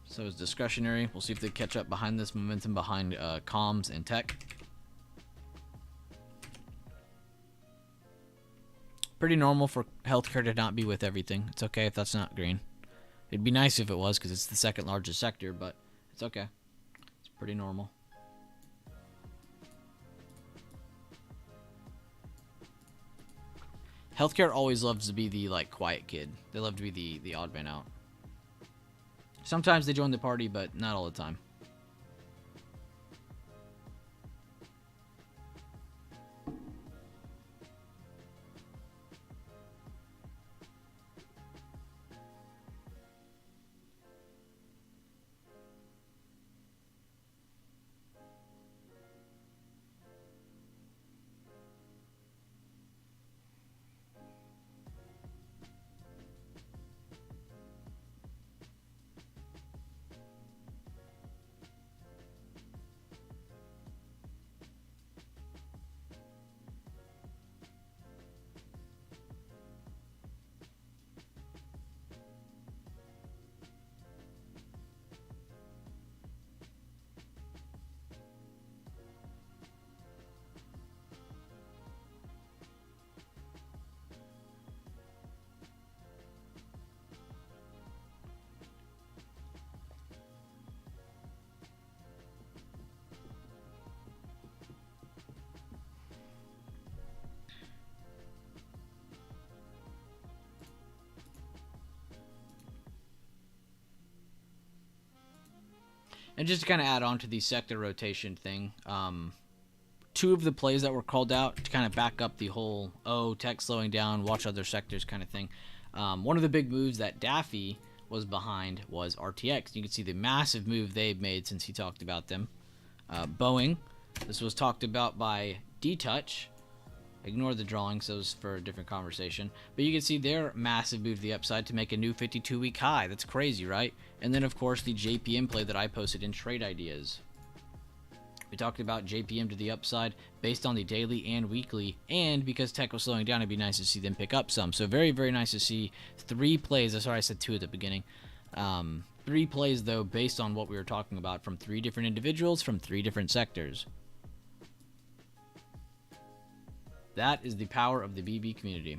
So is discretionary. We'll see if they catch up behind this momentum behind comms and tech. Pretty normal for healthcare to not be with everything. It's okay if that's not green. It'd be nice if it was because it's the second largest sector, but it's okay. It's pretty normal. Healthcare always loves to be the quiet kid. They love to be the odd man out. Sometimes they join the party, but not all the time. And just to kind of add on to the sector rotation thing, two of the plays that were called out to kind of back up the whole, tech slowing down, watch other sectors kind of thing. One of the big moves that Daffy was behind was RTX. You can see the massive move they've made since he talked about them. Boeing, this was talked about by D-Touch. Ignore the drawings, those for a different conversation. But you can see their massive move to the upside to make a new 52-week high. That's crazy, right? And then, of course, the JPM play that I posted in Trade Ideas. We talked about JPM to the upside based on the daily and weekly. And because tech was slowing down, it'd be nice to see them pick up some. So very, very nice to see 3 plays. Sorry, I said 2 at the beginning. 3 plays, though, based on what we were talking about from 3 different individuals from 3 different sectors. That is the power of the BB community.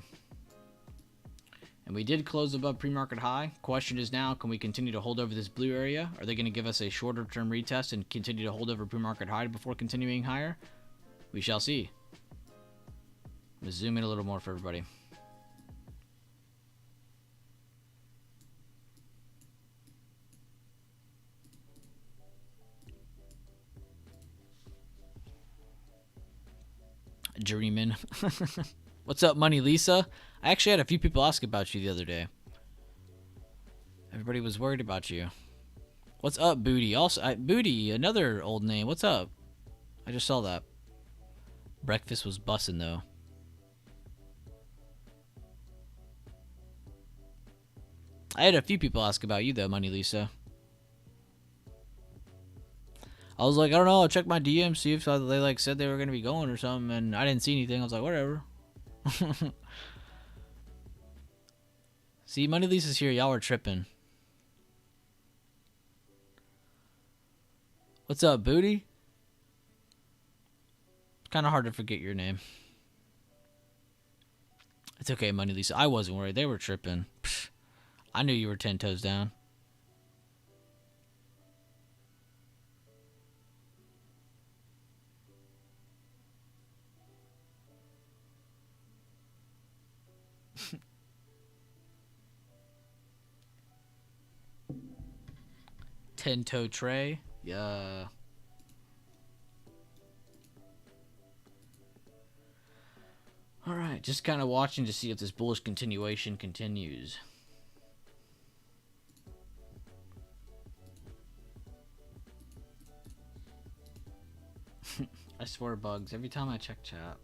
And we did close above pre-market high. Question is now, can we continue to hold over this blue area? Are they going to give us a shorter term retest and continue to hold over pre-market high before continuing higher? We shall see. I'm going to zoom in a little more for everybody. Dreamin'. What's up, Money Lisa? I actually had a few people ask about you the other day. Everybody was worried about you. What's up, Booty? Also, Booty, another old name. What's up? I just saw that. Breakfast was bussin' though. I had a few people ask about you though, Money Lisa. I was like, I don't know, I'll check my DM, see if they said they were gonna be going or something, and I didn't see anything. I was like, whatever. See, Money Lisa's here, y'all are tripping. What's up, Booty? It's kind of hard to forget your name. It's okay, Money Lisa. I wasn't worried. They were tripping. Psh, I knew you were 10 toes down. Ten-toe tray. Yeah. Alright, just kind of watching to see if this bullish continuation continues. I swear bugs every time I check chat.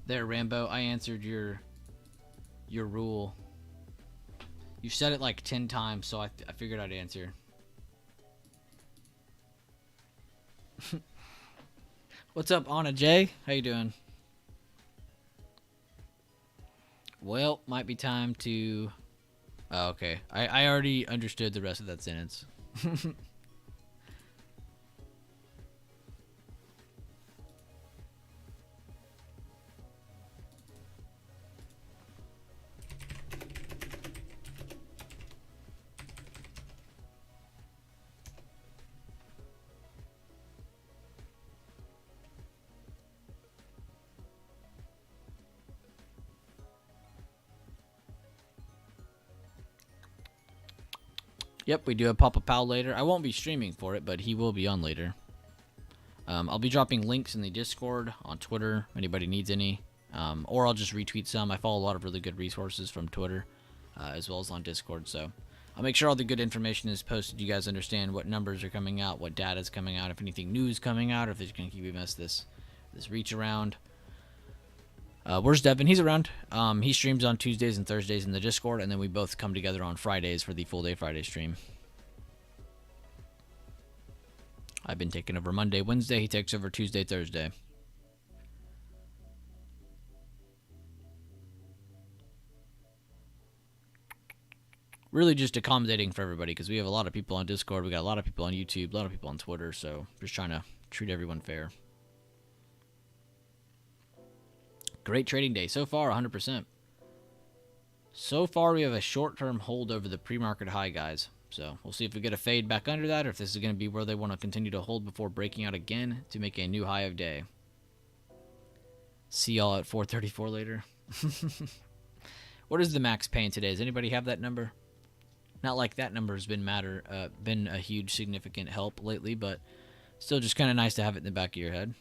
There, Rambo, I answered your rule. You've said it like 10 times, so I figured I'd answer. What's up, Anna J? How you doing? Well, might be time to... Oh, okay. I already understood the rest of that sentence. Yep, we do have Papa Powell later. I won't be streaming for it, but he will be on later. I'll be dropping links in the Discord, on Twitter, if anybody needs any. Or I'll just retweet some. I follow a lot of really good resources from Twitter, as well as on Discord. So I'll make sure all the good information is posted. You guys understand what numbers are coming out, what data is coming out, if anything new is coming out, or if they're going to keep this reach around. Where's Devin? He's around. He streams on Tuesdays and Thursdays in the Discord, and then we both come together on Fridays for the full day Friday stream. I've been taking over Monday, Wednesday. He takes over Tuesday, Thursday. Really just accommodating for everybody because we have a lot of people on Discord. We got a lot of people on YouTube, a lot of people on Twitter. So just trying to treat everyone fair. Great trading day. So far, 100%. So far, we have a short-term hold over the pre-market high, guys. So we'll see if we get a fade back under that or if this is going to be where they want to continue to hold before breaking out again to make a new high of day. See y'all at 4:34 later. What is the max pain today? Does anybody have that number? Not like that number has been been a huge significant help lately, but still just kind of nice to have it in the back of your head.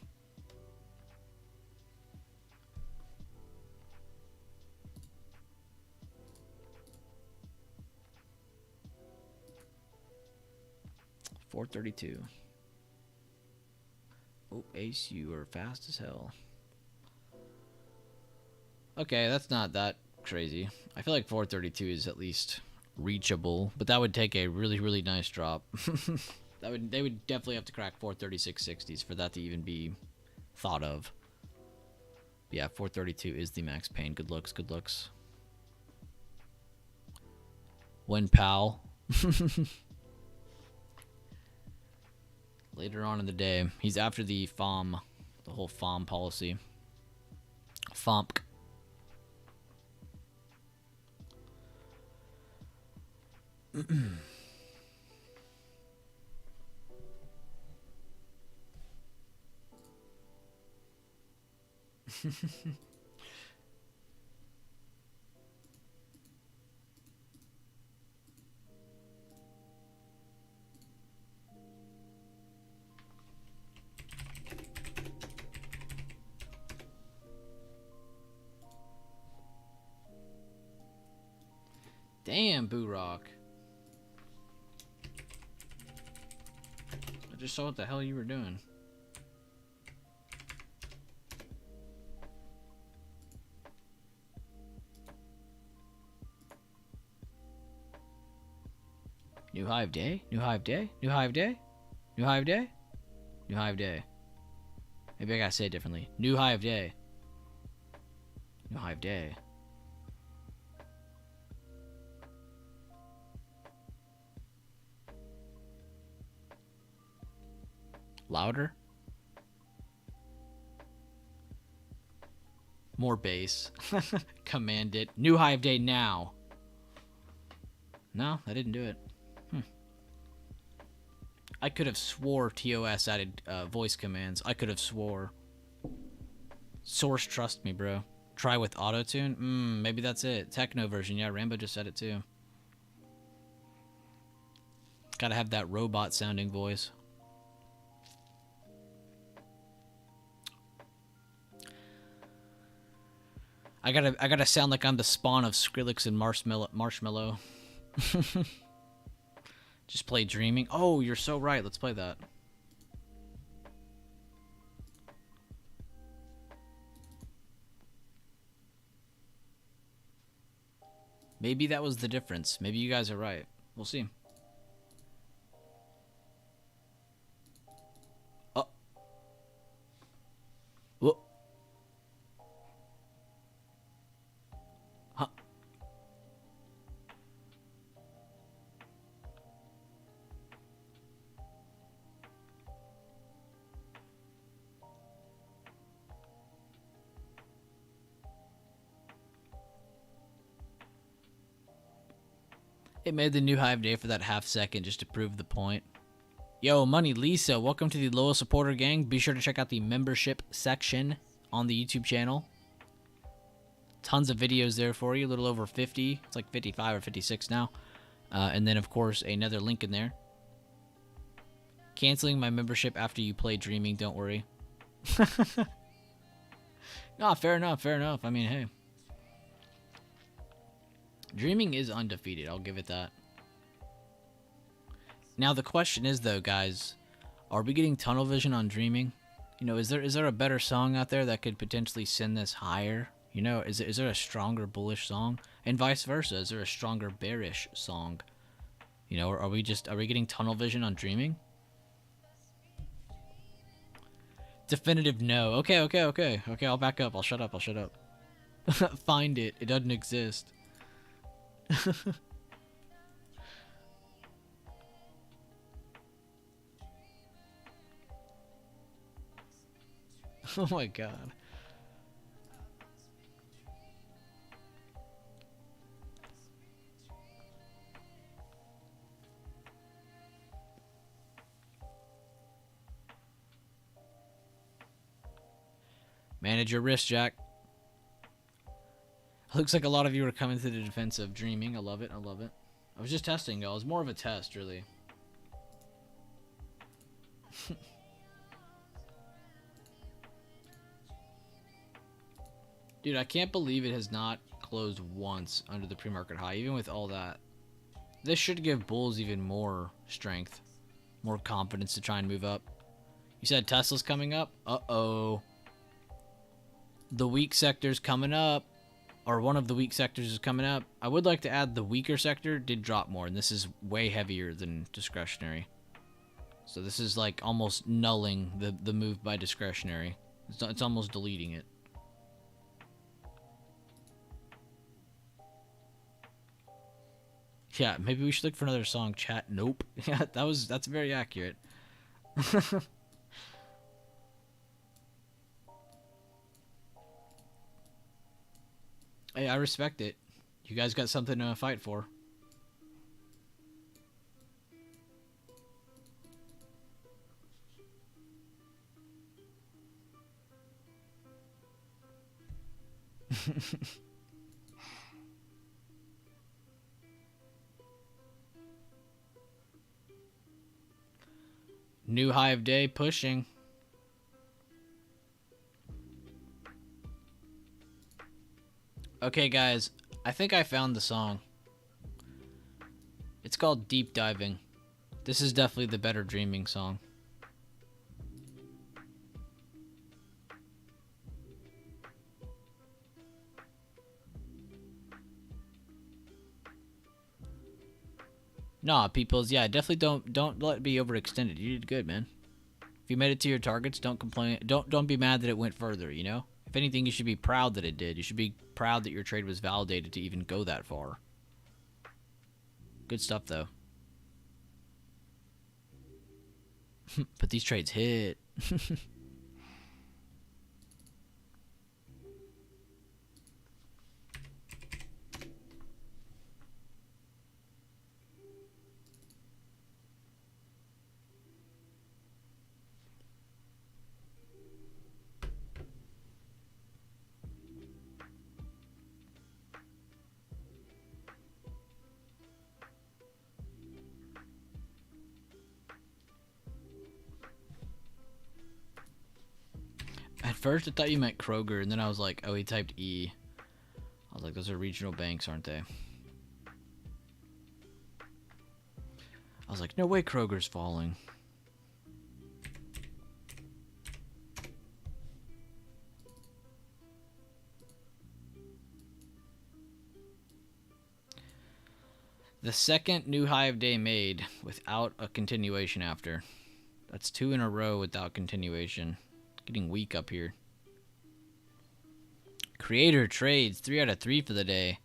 $432. Oh, Ace, you are fast as hell. Okay, that's not that crazy. I feel like 432 is at least reachable, but that would take a really, really nice drop. They would definitely have to crack 436.60s for that to even be thought of. But yeah, 432 is the max pain. Good looks, good looks. When Powell. Later on in the day. He's after the FOM. The whole FOM policy. FOMP. Damn, Boo Rock. I just saw what the hell you were doing. New high of day? New high of day? New high of day? New high of day? New high of day. Maybe I gotta say it differently. New high of day. New high of day. Louder? More bass. Command it. New high of day now. No, I didn't do it. I could have swore TOS added voice commands. I could have swore. Source, trust me, bro. Try with autotune? Maybe that's it. Techno version. Yeah, Rambo just said it too. Gotta have that robot sounding voice. I gotta sound like I'm the spawn of Skrillex and Marshmallow. Just play Dreaming. Oh, you're so right. Let's play that. Maybe that was the difference. Maybe you guys are right. We'll see. Oh. Whoa. Huh. It made the new high of day for that half second just to prove the point. Yo, Money Lisa, welcome to the Loyal Supporter Gang. Be sure to check out the membership section on the YouTube channel. Tons of videos there for you, a little over 50. It's like 55 or 56 now. And then, of course, another link in there. Canceling my membership after you play Dreaming, don't worry. No, fair enough, fair enough. I mean, hey. Dreaming is undefeated, I'll give it that. Now the question is though, guys, are we getting tunnel vision on Dreaming? You know, is there a better song out there that could potentially send this higher? You know, is there a stronger bullish song? And vice versa, is there a stronger bearish song? You know, are we getting tunnel vision on Dreaming? Definitive no. Okay, I'll back up. I'll shut up. Find it. It doesn't exist. Oh my god. Manage your risk, Jack. Looks like a lot of you are coming to the defense of Dreaming. I love it. I was just testing, y'all. It was more of a test, really. Dude, I can't believe it has not closed once under the pre-market high, even with all that. This should give bulls even more strength, more confidence to try and move up. You said Tesla's coming up? Uh-oh. The weak sector's coming up. Or one of the weak sectors is coming up. I would like to add the weaker sector did drop more, and this is way heavier than discretionary. So this is like almost nulling the move by discretionary. It's almost deleting it. Yeah, maybe we should look for another song, chat. Nope. Yeah, that's very accurate. Hey, I respect it. You guys got something to fight for. New high of day pushing. Okay, guys, I think I found the song. It's called Deep Diving. This is definitely the better Dreaming song. Nah, peoples, yeah, definitely don't let it be overextended. You did good, man. If you made it to your targets, don't complain. Don't be mad that it went further, you know? If anything, you should be proud that it did. You should be proud that your trade was validated to even go that far. Good stuff, though. But these trades hit. At first, I thought you meant Kroger, and then I was like, oh, he typed E. I was like, those are regional banks, aren't they? I was like, no way Kroger's falling. The second new high of day made without a continuation after. That's 2 in a row without continuation. Getting weak up here. Creator trades 3 out of 3 for the day.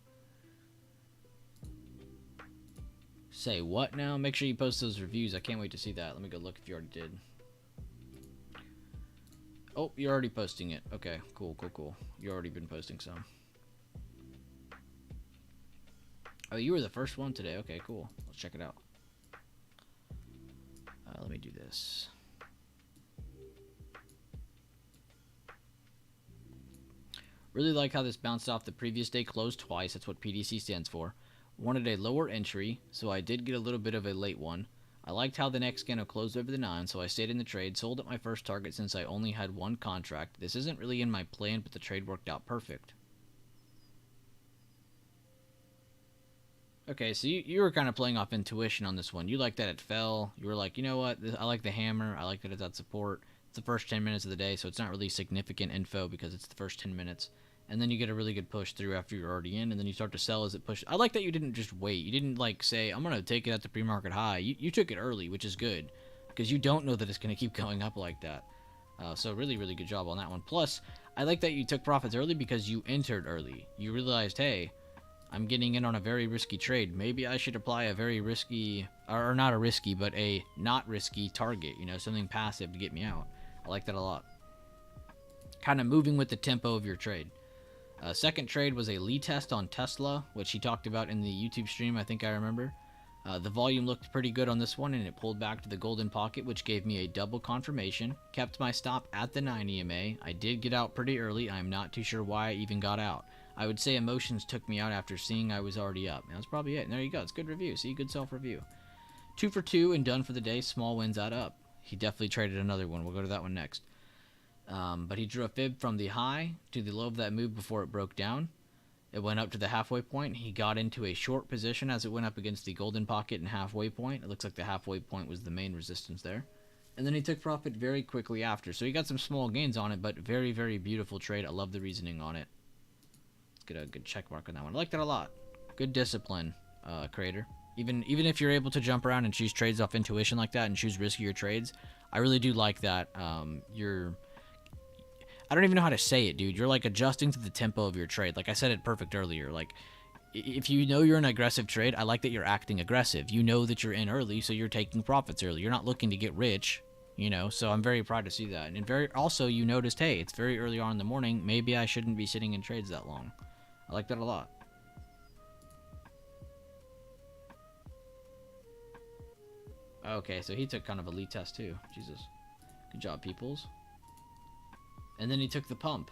Say what now? Make sure you post those reviews. I can't wait to see that. Let me go look if you already did. Oh, you're already posting it. Okay, cool. You already been posting some. Oh, you were the first one today. Okay, cool. Let's check it out. Let me do this. Really like how this bounced off the previous day, closed twice. That's what PDC stands for. Wanted a lower entry, so I did get a little bit of a late one. I liked how the next scanner closed over the 9, so I stayed in the trade. Sold at my first target since I only had one contract. This isn't really in my plan, but the trade worked out perfect. Okay, so you were kind of playing off intuition on this one. You liked that it fell. You were like, you know what? I like the hammer. I like that it's at support. It's the first 10 minutes of the day, so it's not really significant info because it's the first 10 minutes. And then you get a really good push through after you're already in, and then you start to sell as it pushes. I like that you didn't just wait. You didn't, like, say, I'm going to take it at the pre-market high. You took it early, which is good, because you don't know that it's going to keep going up like that. So really, really good job on that one. Plus, I like that you took profits early because you entered early. You realized, hey, I'm getting in on a very risky trade. Maybe I should apply a very risky, or not a risky, but a not risky target, you know, something passive to get me out. I like that a lot. Kind of moving with the tempo of your trade. Second trade was a Lee test on Tesla, which he talked about in the YouTube stream, I think I remember. The volume looked pretty good on this one, and it pulled back to the golden pocket, which gave me a double confirmation. Kept my stop at the 9 EMA. I did get out pretty early. I'm not too sure why I even got out. I would say emotions took me out after seeing I was already up. And that's probably it. And there you go. It's good review. See, good self-review. 2 for 2 and done for the day. Small wins add up. He definitely traded another one. We'll go to that one next. But he drew a fib from the high to the low of that move before it broke down. It went up to the halfway point. He got into a short position as it went up against the golden pocket and halfway point. It looks like the halfway point was the main resistance there. And then he took profit very quickly after. So he got some small gains on it, but very, very beautiful trade. I love the reasoning on it. Let's get a good check mark on that one. I like that a lot. Good discipline, creator. Even if you're able to jump around and choose trades off intuition like that and choose riskier trades, I really do like that. I don't even know how to say it, dude. You're like adjusting to the tempo of your trade. Like I said it perfect earlier. Like if you know you're in an aggressive trade, I like that you're acting aggressive. You know that you're in early, so you're taking profits early. You're not looking to get rich, you know. So I'm very proud to see that. And also you noticed, hey, it's very early on in the morning. Maybe I shouldn't be sitting in trades that long. I like that a lot. Okay, so he took kind of a lead test too. Jesus. Good job, peoples. And then he took the pump.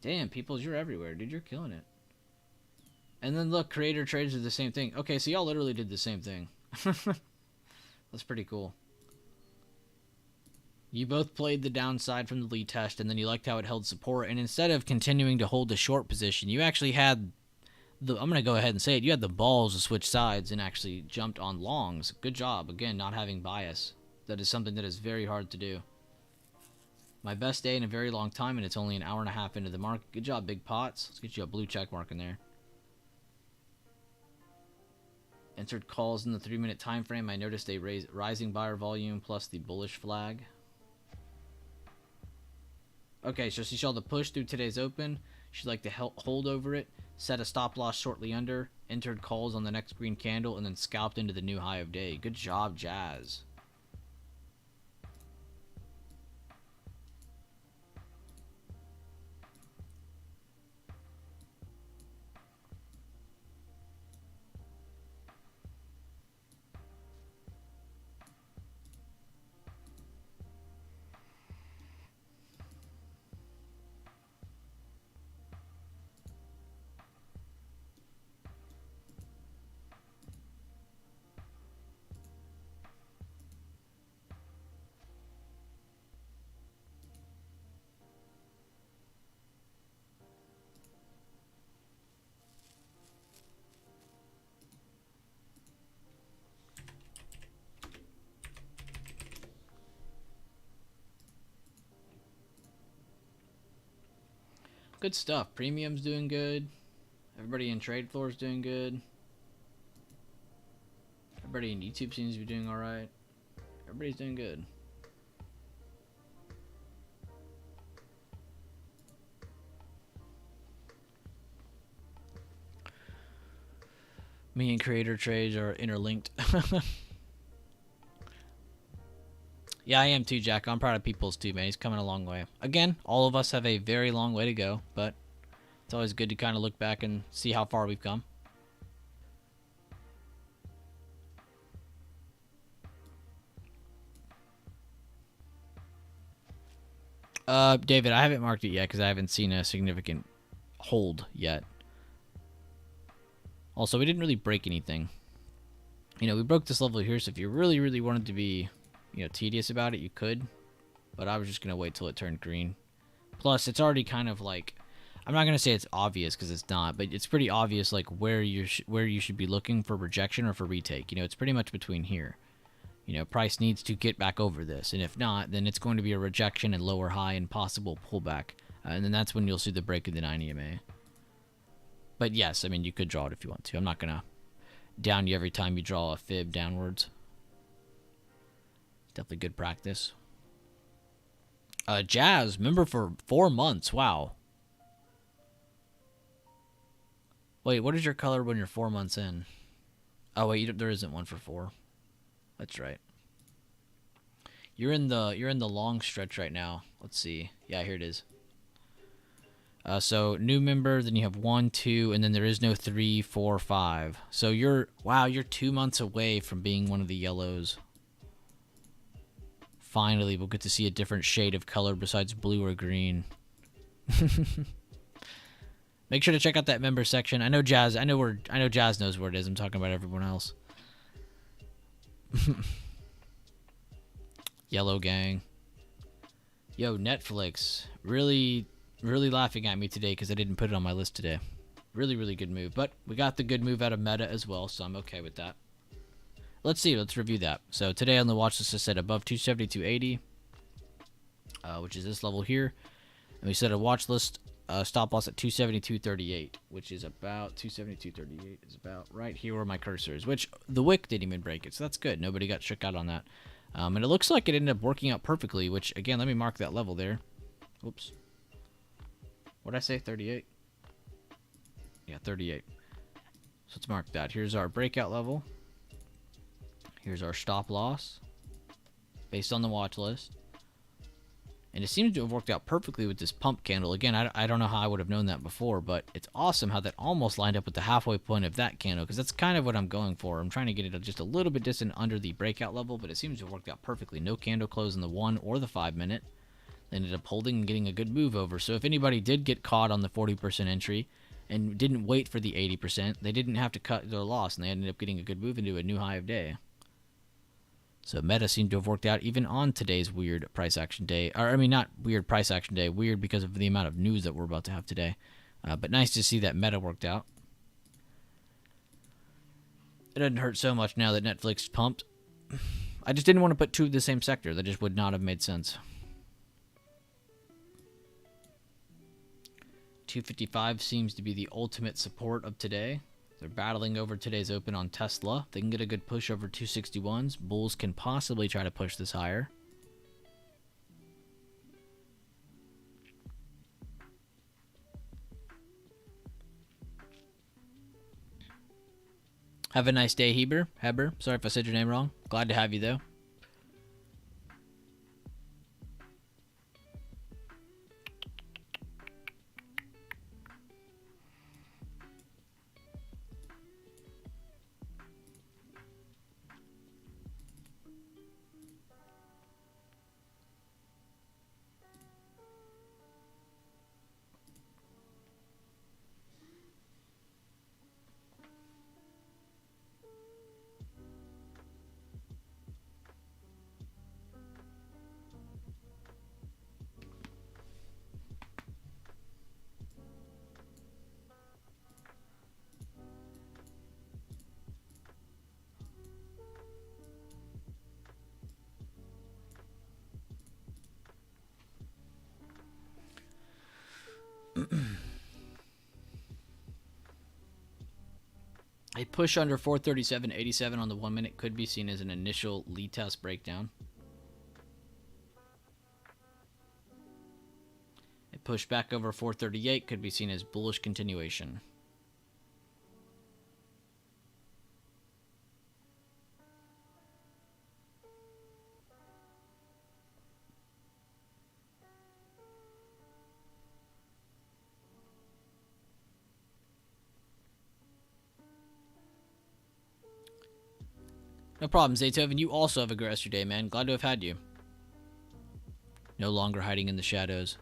Damn, peoples, you're everywhere, dude. You're killing it. And then look, creator trades did the same thing. Okay, so y'all literally did the same thing. That's pretty cool. You both played the downside from the lead test, and then you liked how it held support. And instead of continuing to hold the short position, you actually had I'm going to go ahead and say it. You had the balls to switch sides and actually jumped on longs. Good job. Again, not having bias. That is something that is very hard to do. My best day in a very long time, and it's only an hour and a half into the market. Good job, Big Pots. Let's get you a blue check mark in there. Entered calls in the 3-minute time frame. I noticed a rising buyer volume plus the bullish flag. Okay, so she saw the push through today's open. She'd like to hold over it, set a stop loss shortly under, entered calls on the next green candle, and then scalped into the new high of day. Good job, Jazz. Good stuff. Premium's doing good. Everybody in trade floor is doing good. Everybody in YouTube seems to be doing alright. Everybody's doing good. Me and creator trades are interlinked. Yeah, I am too, Jack. I'm proud of Peoples too, man. He's coming a long way. Again, all of us have a very long way to go, but it's always good to kind of look back and see how far we've come. David, I haven't marked it yet because I haven't seen a significant hold yet. Also, we didn't really break anything. You know, we broke this level here, so if you really, really wanted to be, you know, tedious about it, you could. But I was just going to wait till it turned green. Plus, it's already kind of like, I'm not going to say it's obvious because it's not, but it's pretty obvious like where you should be looking for rejection or for retake. You know, it's pretty much between here. You know, price needs to get back over this, and if not, then it's going to be a rejection and lower high and possible pullback. And then that's when you'll see the break of the 9 EMA. But yes, I mean, you could draw it if you want to. I'm not going to down you every time you draw a fib downwards. Definitely good practice. Jazz, member for 4 months. Wow. Wait, what is your color when you're 4 months in? Oh wait, there isn't one for 4. That's right. You're in the long stretch right now. Let's see. Yeah, here it is. So new member, then you have 1, 2, and then there is no 3, 4, 5. So you're 2 months away from being one of the yellows. Finally, we'll get to see a different shade of color besides blue or green. Make sure to check out that member section. I know Jazz knows where it is. I'm talking about everyone else. Yellow gang. Yo, Netflix. Really laughing at me today because I didn't put it on my list today. Really, really good move. But we got the good move out of Meta as well, so I'm okay with that. Let's see. Let's review that. So today on the watch list, I set above 272.80, which is this level here. And we set a watch list stop loss at 272.38, which is about 272.38 is about right here where my cursor is, which the wick didn't even break it. So that's good. Nobody got shook out on that. And it looks like it ended up working out perfectly, which, again, let me mark that level there. Oops. What did I say? 38? Yeah, 38. So let's mark that. Here's our breakout level. Here's our stop loss based on the watch list. And it seems to have worked out perfectly with this pump candle. Again, I don't know how I would have known that before, but it's awesome how that almost lined up with the halfway point of that candle, because that's kind of what I'm going for. I'm trying to get it just a little bit distant under the breakout level, but it seems to have worked out perfectly. No candle close in the 1 or the 5 minute. They ended up holding and getting a good move over. So if anybody did get caught on the 40% entry and didn't wait for the 80%, they didn't have to cut their loss, and they ended up getting a good move into a new high of day. So Meta seemed to have worked out even on today's weird price action day. Or, I mean, not weird price action day. Weird because of the amount of news that we're about to have today. But nice to see that Meta worked out. It doesn't hurt so much now that Netflix pumped. I just didn't want to put two of the same sector. That just would not have made sense. 255 seems to be the ultimate support of today. They're battling over today's open on Tesla. They can get a good push over 261s. Bulls can possibly try to push this higher. Have a nice day, Heber. Sorry if I said your name wrong. Glad to have you, though. A push under 437.87 on the 1 minute could be seen as an initial lead test breakdown. A push back over 438 could be seen as bullish continuation. No problem, Zaytoven. You also have a great rest of your day, man. Glad to have had you. No longer hiding in the shadows.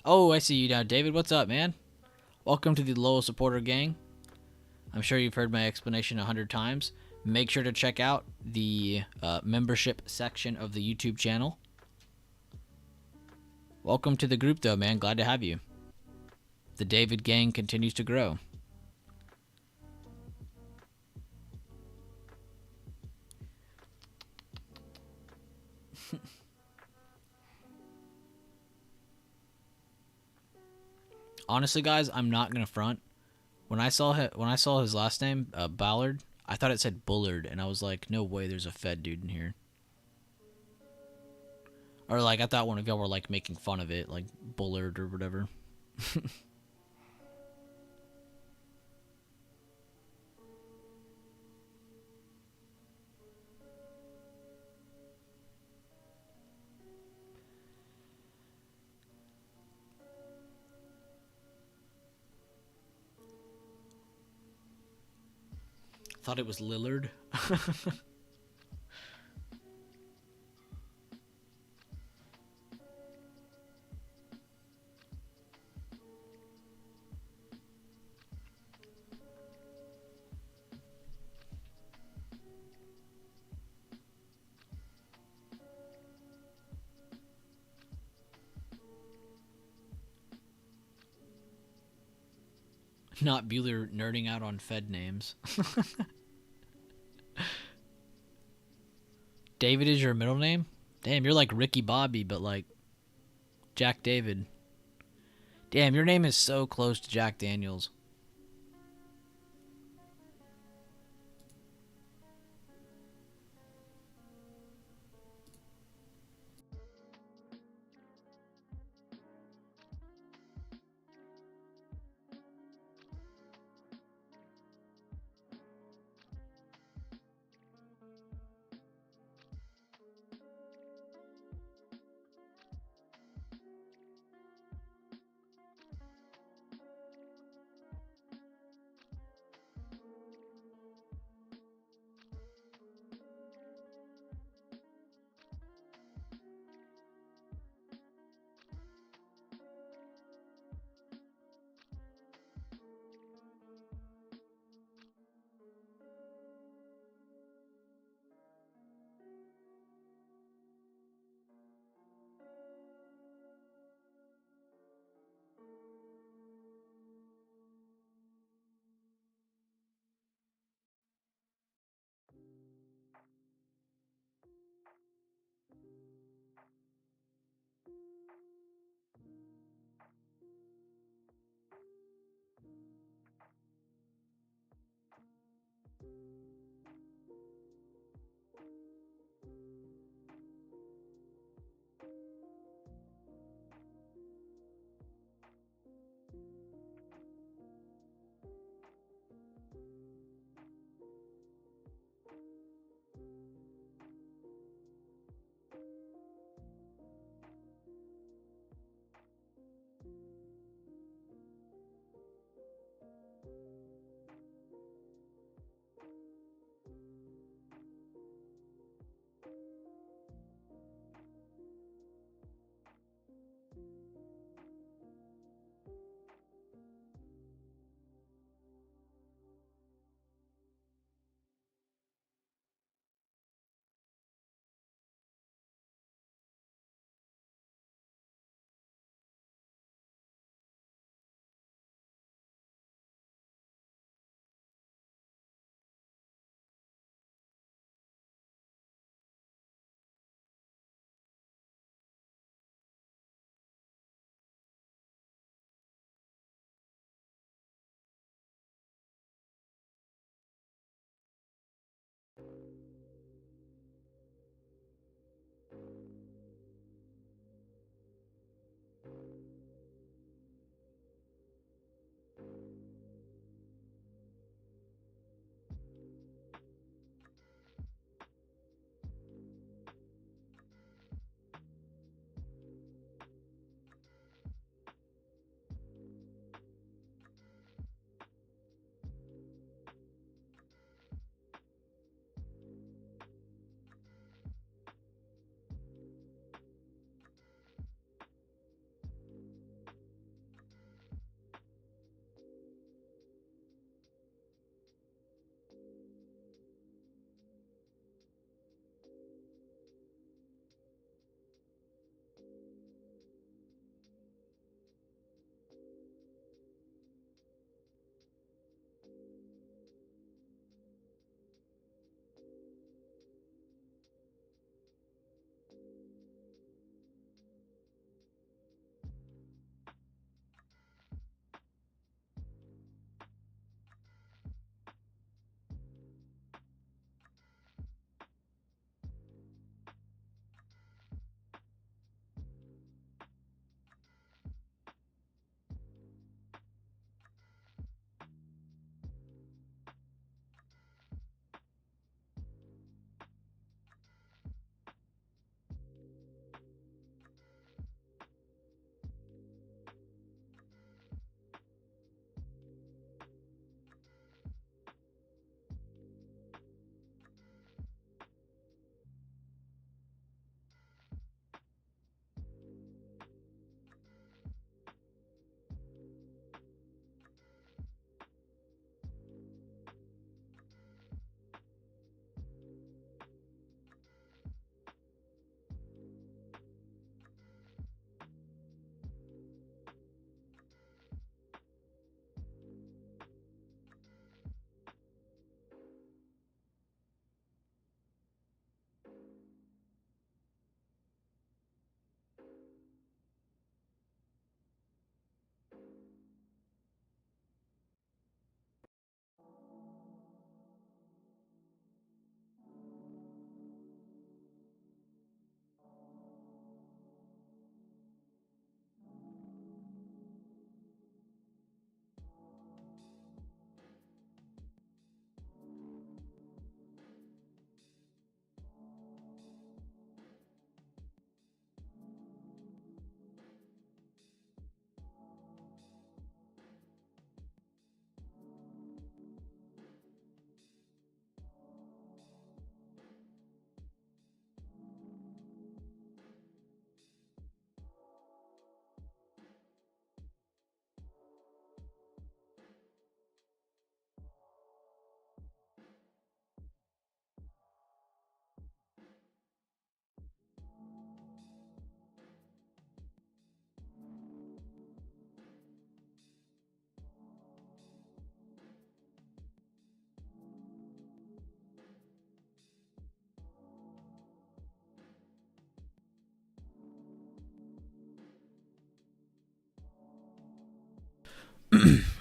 Oh, I see you now, David. What's up, man? Welcome to the Lowell Supporter Gang. I'm sure you've heard my explanation 100 times. Make sure to check out the membership section of the YouTube channel. Welcome to the group, though, man. Glad to have you. The David Gang continues to grow. Honestly, guys, I'm not gonna front. When I saw his last name, Ballard, I thought it said Bullard, and I was like, no way, there's a Fed dude in here. Or like I thought one of y'all were like making fun of it, like Bullard or whatever. Thought it was Lillard. Not Bueller nerding out on Fed names. David is your middle name? Damn, you're like Ricky Bobby, but like Jack David. Damn, your name is so close to Jack Daniels.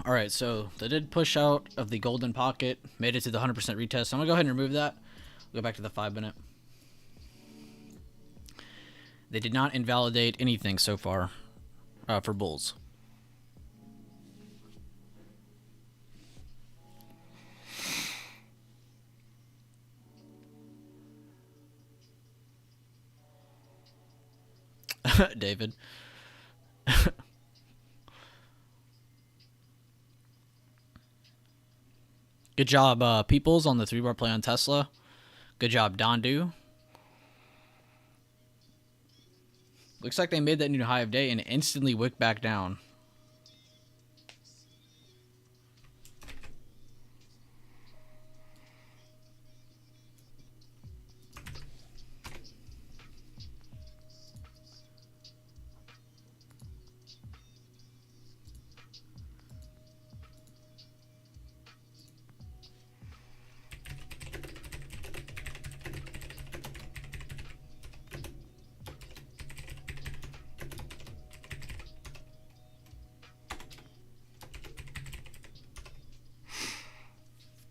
All right, so they did push out of the golden pocket, made it to the 100% retest. So I'm gonna go ahead and remove that. We'll go back to the 5-minute. They did not invalidate anything so far for bulls. David. Good job, Peoples, on the 3-bar play on Tesla. Good job, Dondu. Looks like they made that new high of day and instantly wicked back down.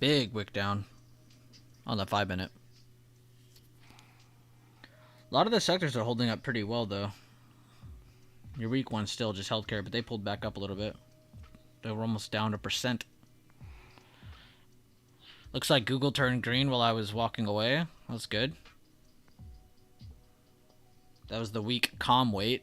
Big wick down on the 5-minute. A lot of the sectors are holding up pretty well, though. Your weak one's still just healthcare, but they pulled back up a little bit. They were almost down to percent. Looks like Google turned green while I was walking away. That's good. That was the weak calm weight.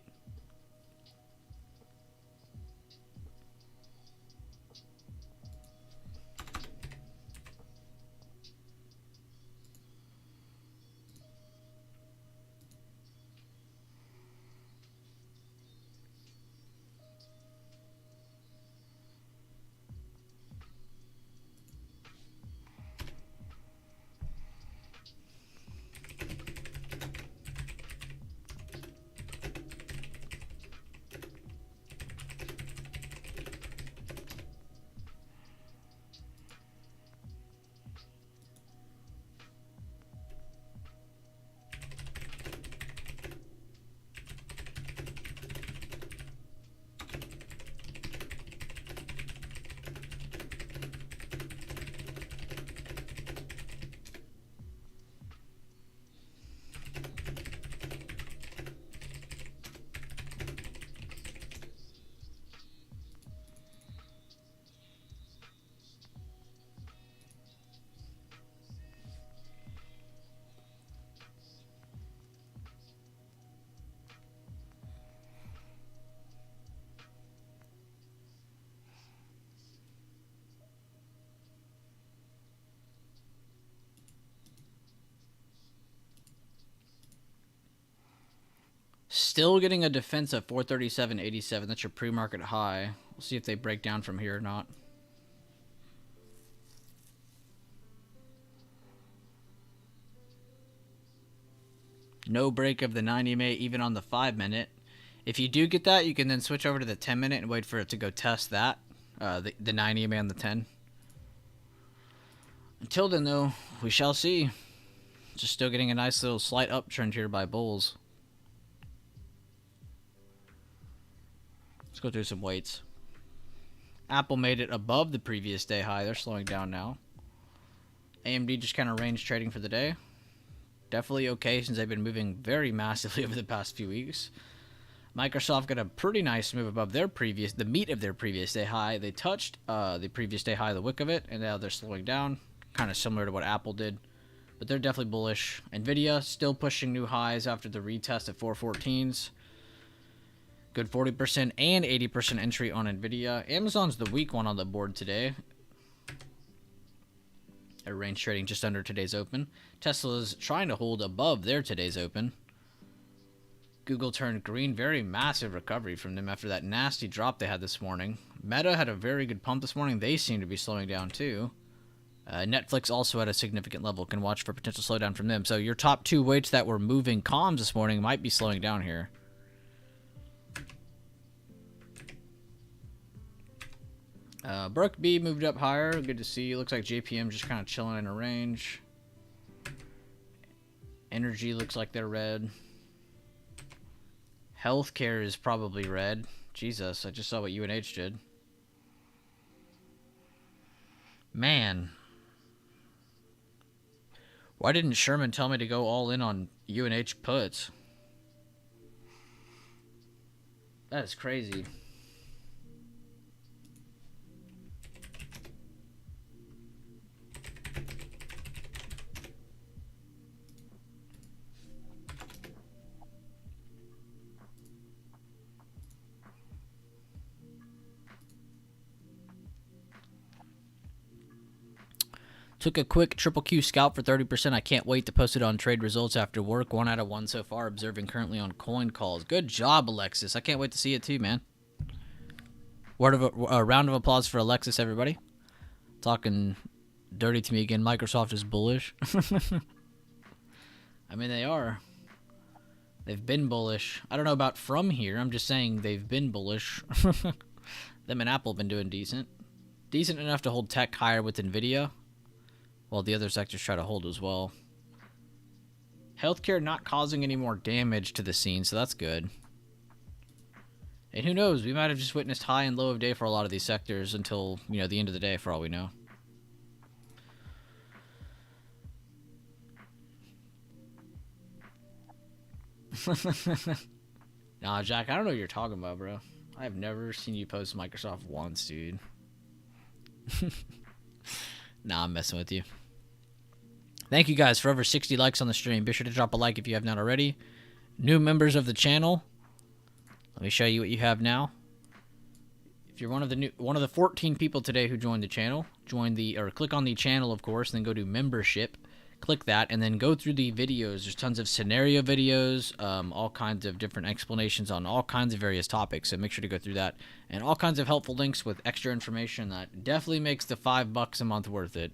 Still getting a defense of 437.87. That's your pre-market high. We'll see if they break down from here or not. No break of the 90 MA even on the 5-minute. If you do get that, you can then switch over to the 10-minute and wait for it to go test that. The 90 MA on the 10. Until then, though, we shall see. Just still getting a nice little slight uptrend here by bulls. Let's go through some weights. Apple made it above the previous day high. They're slowing down now. AMD just kind of range trading for the day. Definitely okay since they've been moving very massively over the past few weeks. Microsoft got a pretty nice move above the meat of their previous day high. They touched the previous day high, the wick of it, and now they're slowing down. Kind of similar to what Apple did. But they're definitely bullish. Nvidia still pushing new highs after the retest at 414s. Good 40% and 80% entry on Nvidia. Amazon's the weak one on the board today. A range trading just under today's open. Tesla's trying to hold above their today's open. Google turned green. Very massive recovery from them after that nasty drop they had this morning. Meta had a very good pump this morning. They seem to be slowing down too. Netflix also at a significant level. Can watch for potential slowdown from them. So your top two weights that were moving comms this morning might be slowing down here. Brook B moved up higher. Good to see. Looks like JPM just kind of chilling in a range. Energy looks like they're red. Healthcare is probably red. Jesus, I just saw what UNH did. Man. Why didn't Sherman tell me to go all in on UNH puts? That is crazy. Took a quick triple Q scalp for 30%. I can't wait to post it on trade results after work. 1 out of 1 so far. Observing currently on coin calls. Good job, Alexis. I can't wait to see it too, man. A round of applause for Alexis, everybody. Talking dirty to me again. Microsoft is bullish. I mean, they are. They've been bullish. I don't know about from here. I'm just saying they've been bullish. Them and Apple have been doing decent. Decent enough to hold tech higher with NVIDIA. While the other sectors try to hold as well. Healthcare not causing any more damage to the scene, so that's good. And who knows, we might have just witnessed high and low of day for a lot of these sectors until, you know, the end of the day for all we know. Nah, Jack, I don't know what you're talking about, bro. I have never seen you post Microsoft once, dude. Nah, I'm messing with you. Thank you guys for over 60 likes on the stream. Be sure to drop a like if you have not already. New members of the channel. Let me show you what you have now. If you're one of the 14 people today who joined the channel, click on the channel, of course, and then go to membership. Click that, and then go through the videos. There's tons of scenario videos, all kinds of different explanations on all kinds of various topics, so make sure to go through that. And all kinds of helpful links with extra information that definitely makes the $5 a month worth it.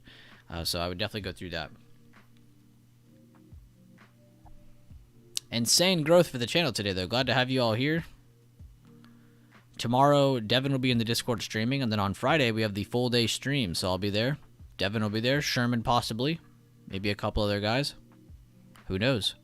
So I would definitely go through that. Insane growth for the channel today, though. Glad to have you all here. Tomorrow, Devin will be in the Discord streaming, and then on Friday, we have the full day stream, so I'll be there. Devin will be there. Sherman possibly. Maybe a couple other guys. Who knows?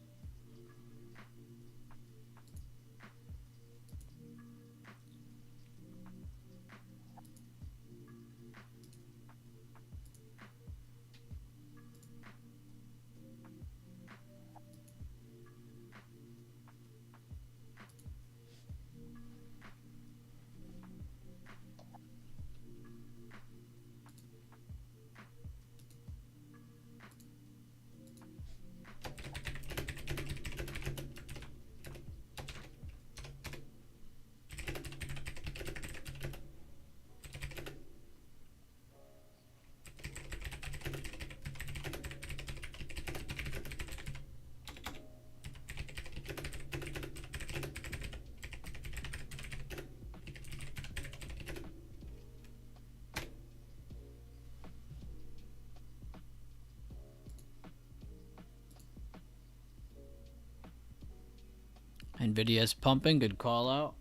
NVIDIA's pumping. Good call out.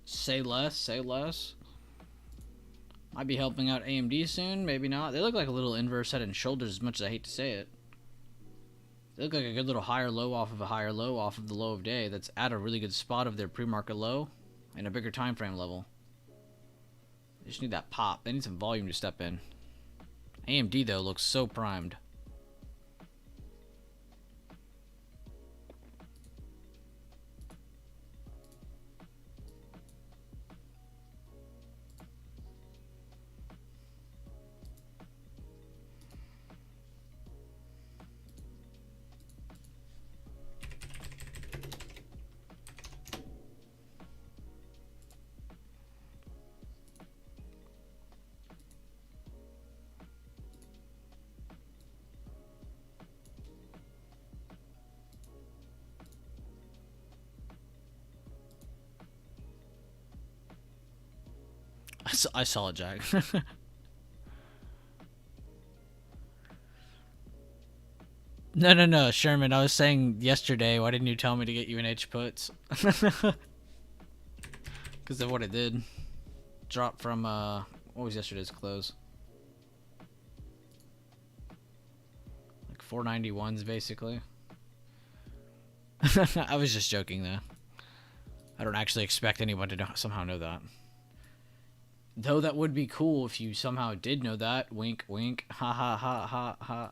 Say less. Say less. Might be helping out AMD soon. Maybe not. They look like a little inverse head and shoulders, as much as I hate to say it. They look like a good little higher low off of a higher low off of the low of day. That's at a really good spot of their pre-market low and a bigger time frame level. They just need that pop. They need some volume to step in. AMD, though, looks so primed. I saw it, Jack. No, Sherman. I was saying yesterday, why didn't you tell me to get UNH puts? Because of what it did. Drop from, what was yesterday's close? Like 491s, basically. I was just joking, though. I don't actually expect anyone to somehow know that. Though that would be cool if you somehow did know that. Wink, wink. Ha ha ha ha ha.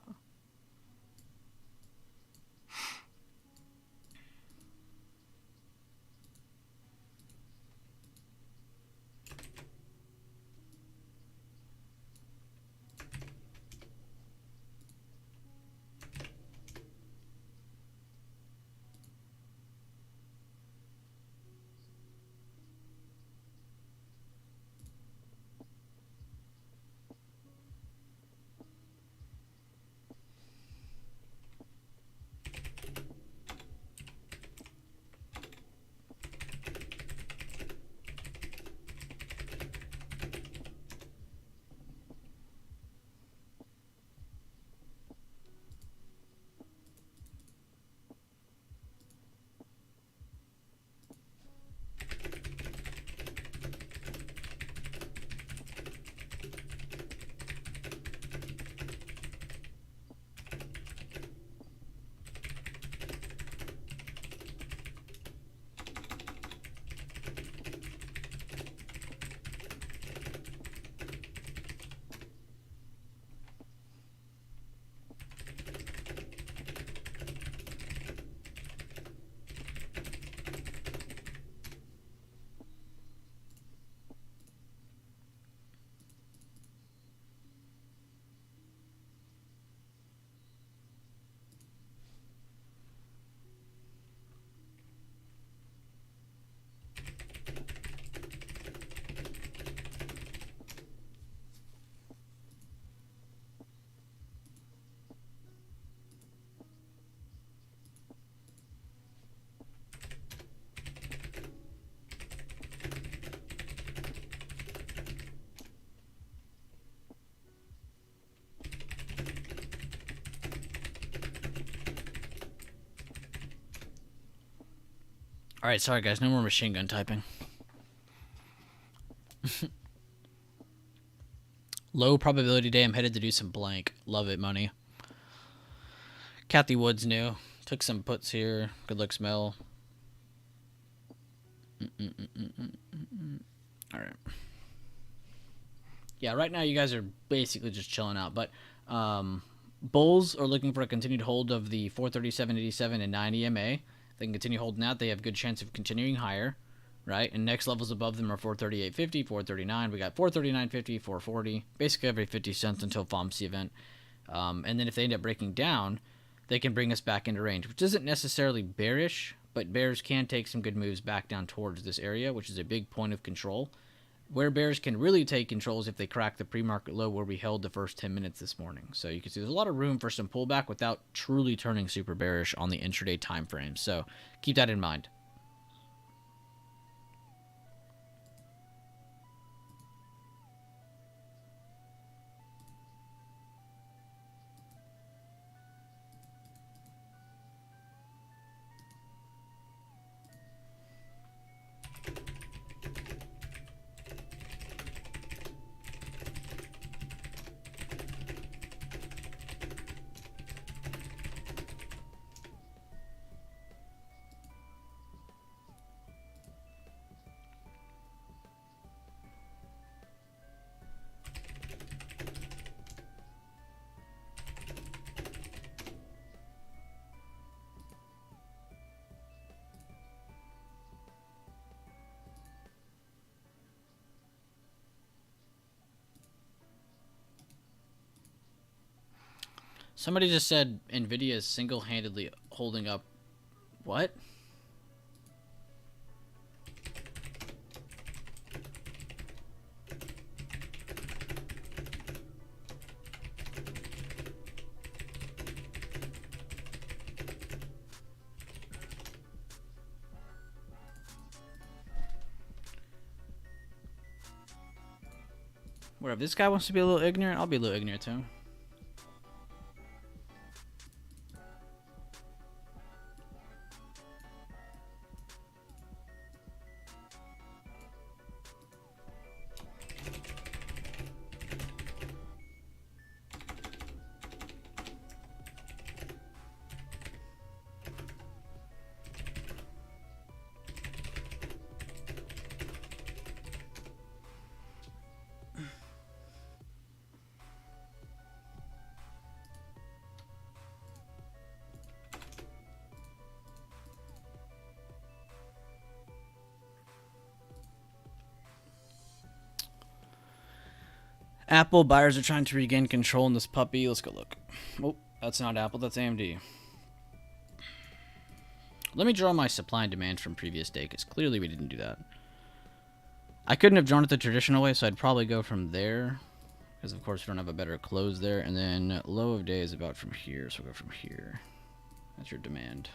Alright, sorry guys, no more machine gun typing. Low probability day, I'm headed to do some blank. Love it, money. Kathy Woods new. Took some puts here. Good luck, smell. Alright. Yeah, right now you guys are basically just chilling out, but bulls are looking for a continued hold of the 437.87 and 9 EMA. If they can continue holding that, they have a good chance of continuing higher, right? And next levels above them are 438.50, 439. We got 439.50, 440, basically every 50 cents until FOMC event. And then if they end up breaking down, they can bring us back into range, which isn't necessarily bearish, but bears can take some good moves back down towards this area, which is a big point of control. Where bears can really take control is if they crack the pre-market low where we held the first 10 minutes this morning. So you can see there's a lot of room for some pullback without truly turning super bearish on the intraday time frame. So keep that in mind. Somebody just said Nvidia is single-handedly holding up. What? Where if this guy wants to be a little ignorant, I'll be a little ignorant too. Apple buyers are trying to regain control in this puppy. Let's go look. Oh, that's not Apple. That's AMD. Let me draw my supply and demand from previous day, because clearly we didn't do that. I couldn't have drawn it the traditional way, so I'd probably go from there. Because, of course, we don't have a better close there. And then low of day is about from here, so we'll go from here. That's your demand.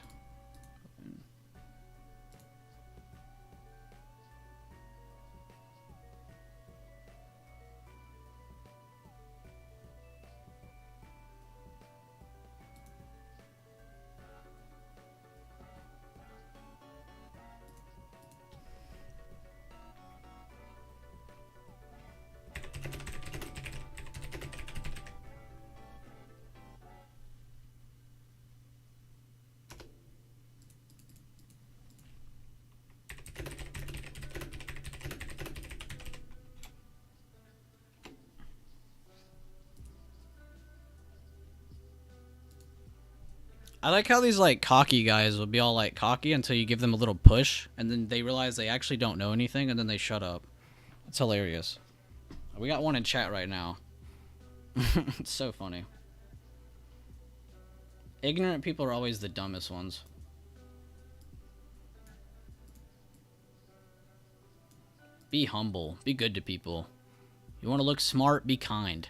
I like how these, like, cocky guys will be all, like, cocky until you give them a little push, and then they realize they actually don't know anything, and then they shut up. It's hilarious. We got one in chat right now. It's so funny. Ignorant people are always the dumbest ones. Be humble. Be good to people. You want to look smart? Be kind.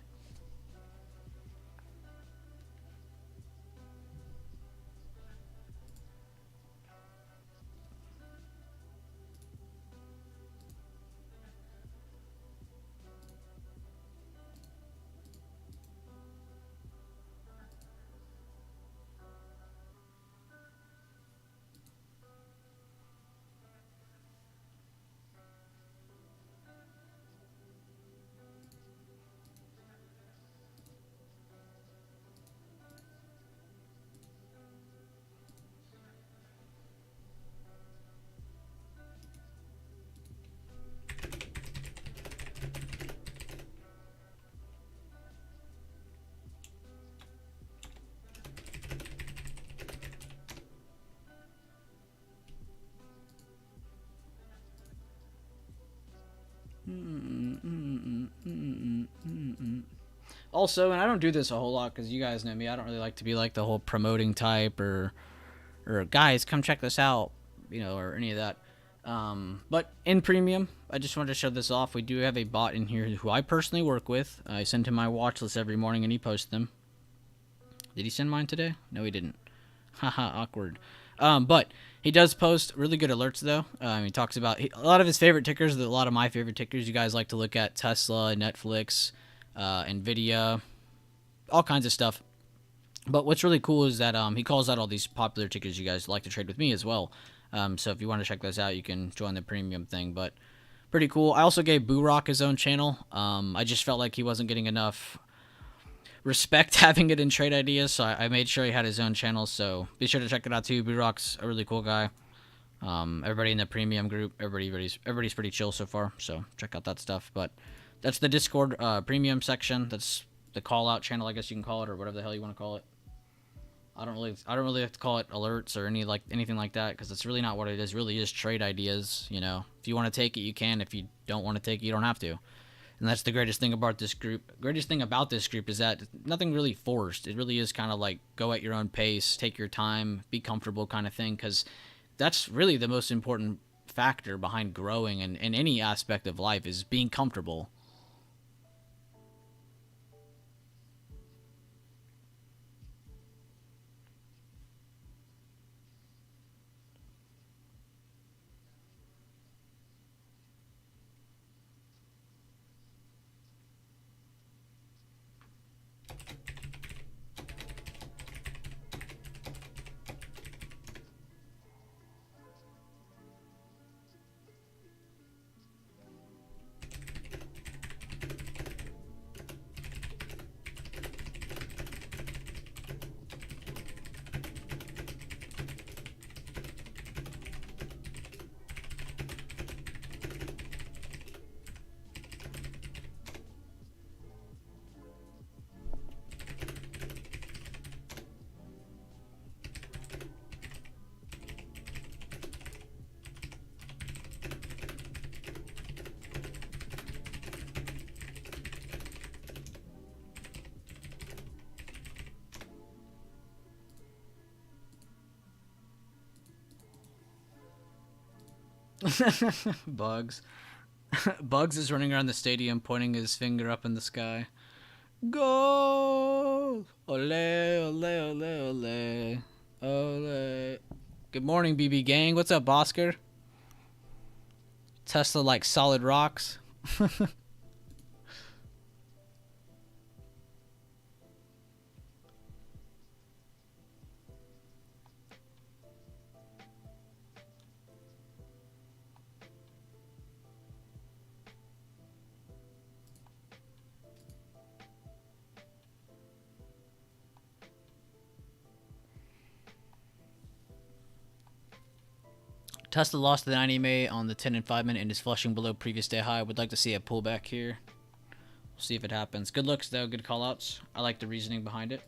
Also, and I don't do this a whole lot because you guys know me, I don't really like to be like the whole promoting type or guys, come check this out, you know, or any of that. But in premium, I just wanted to show this off. We do have a bot in here who I personally work with. I send him my watch list every morning and he posts them. Did he send mine today? No, he didn't. Haha, awkward. But he does post really good alerts, though. He talks about a lot of his favorite tickers, a lot of my favorite tickers. You guys like to look at Tesla, Netflix, Nvidia, all kinds of stuff. But what's really cool is that he calls out all these popular tickers you guys like to trade with me as well. So if you want to check those out, you can join the premium thing. But pretty cool. I also gave Boo his own channel. I just felt like he wasn't getting enough respect having it in Trade Ideas, so I made sure he had his own channel. So be sure to check it out too. Boo a really cool guy. Everybody in the premium group, everybody's pretty chill so far. So check out that stuff. But that's the Discord premium section. That's the call out channel, I guess you can call it, or whatever the hell you want to call it. I don't really have to call it alerts or anything like that, because it's really not what it is. It really is Trade Ideas. You know, if you want to take it, you can. If you don't want to take it, you don't have to. And that's the greatest thing about this group. Greatest thing about this group is that nothing really forced. It really is kind of like go at your own pace, take your time, be comfortable kind of thing, because that's really the most important factor behind growing in any aspect of life is being comfortable. Bugs. Bugs is running around the stadium pointing his finger up in the sky. Goal! Ole, ole, ole, ole. Ole. Good morning, BB Gang. What's up, Oscar? Tesla like solid rocks. Tesla lost the 90 MA on the 10 and 5 minute and is flushing below previous day high. Would like to see a pullback here. We'll see if it happens. Good looks though, good call outs. I like the reasoning behind it.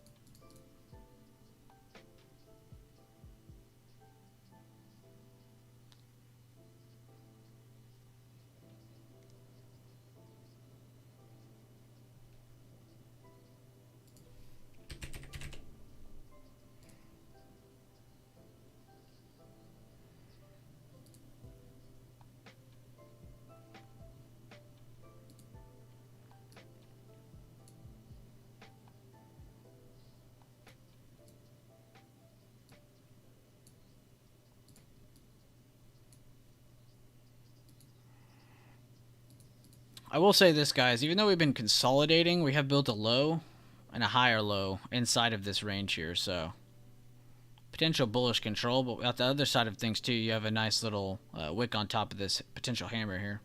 I will say this, guys. Even though we've been consolidating, we have built a low and a higher low inside of this range here. So potential bullish control, but at the other side of things too, you have a nice little wick on top of this potential hammer here.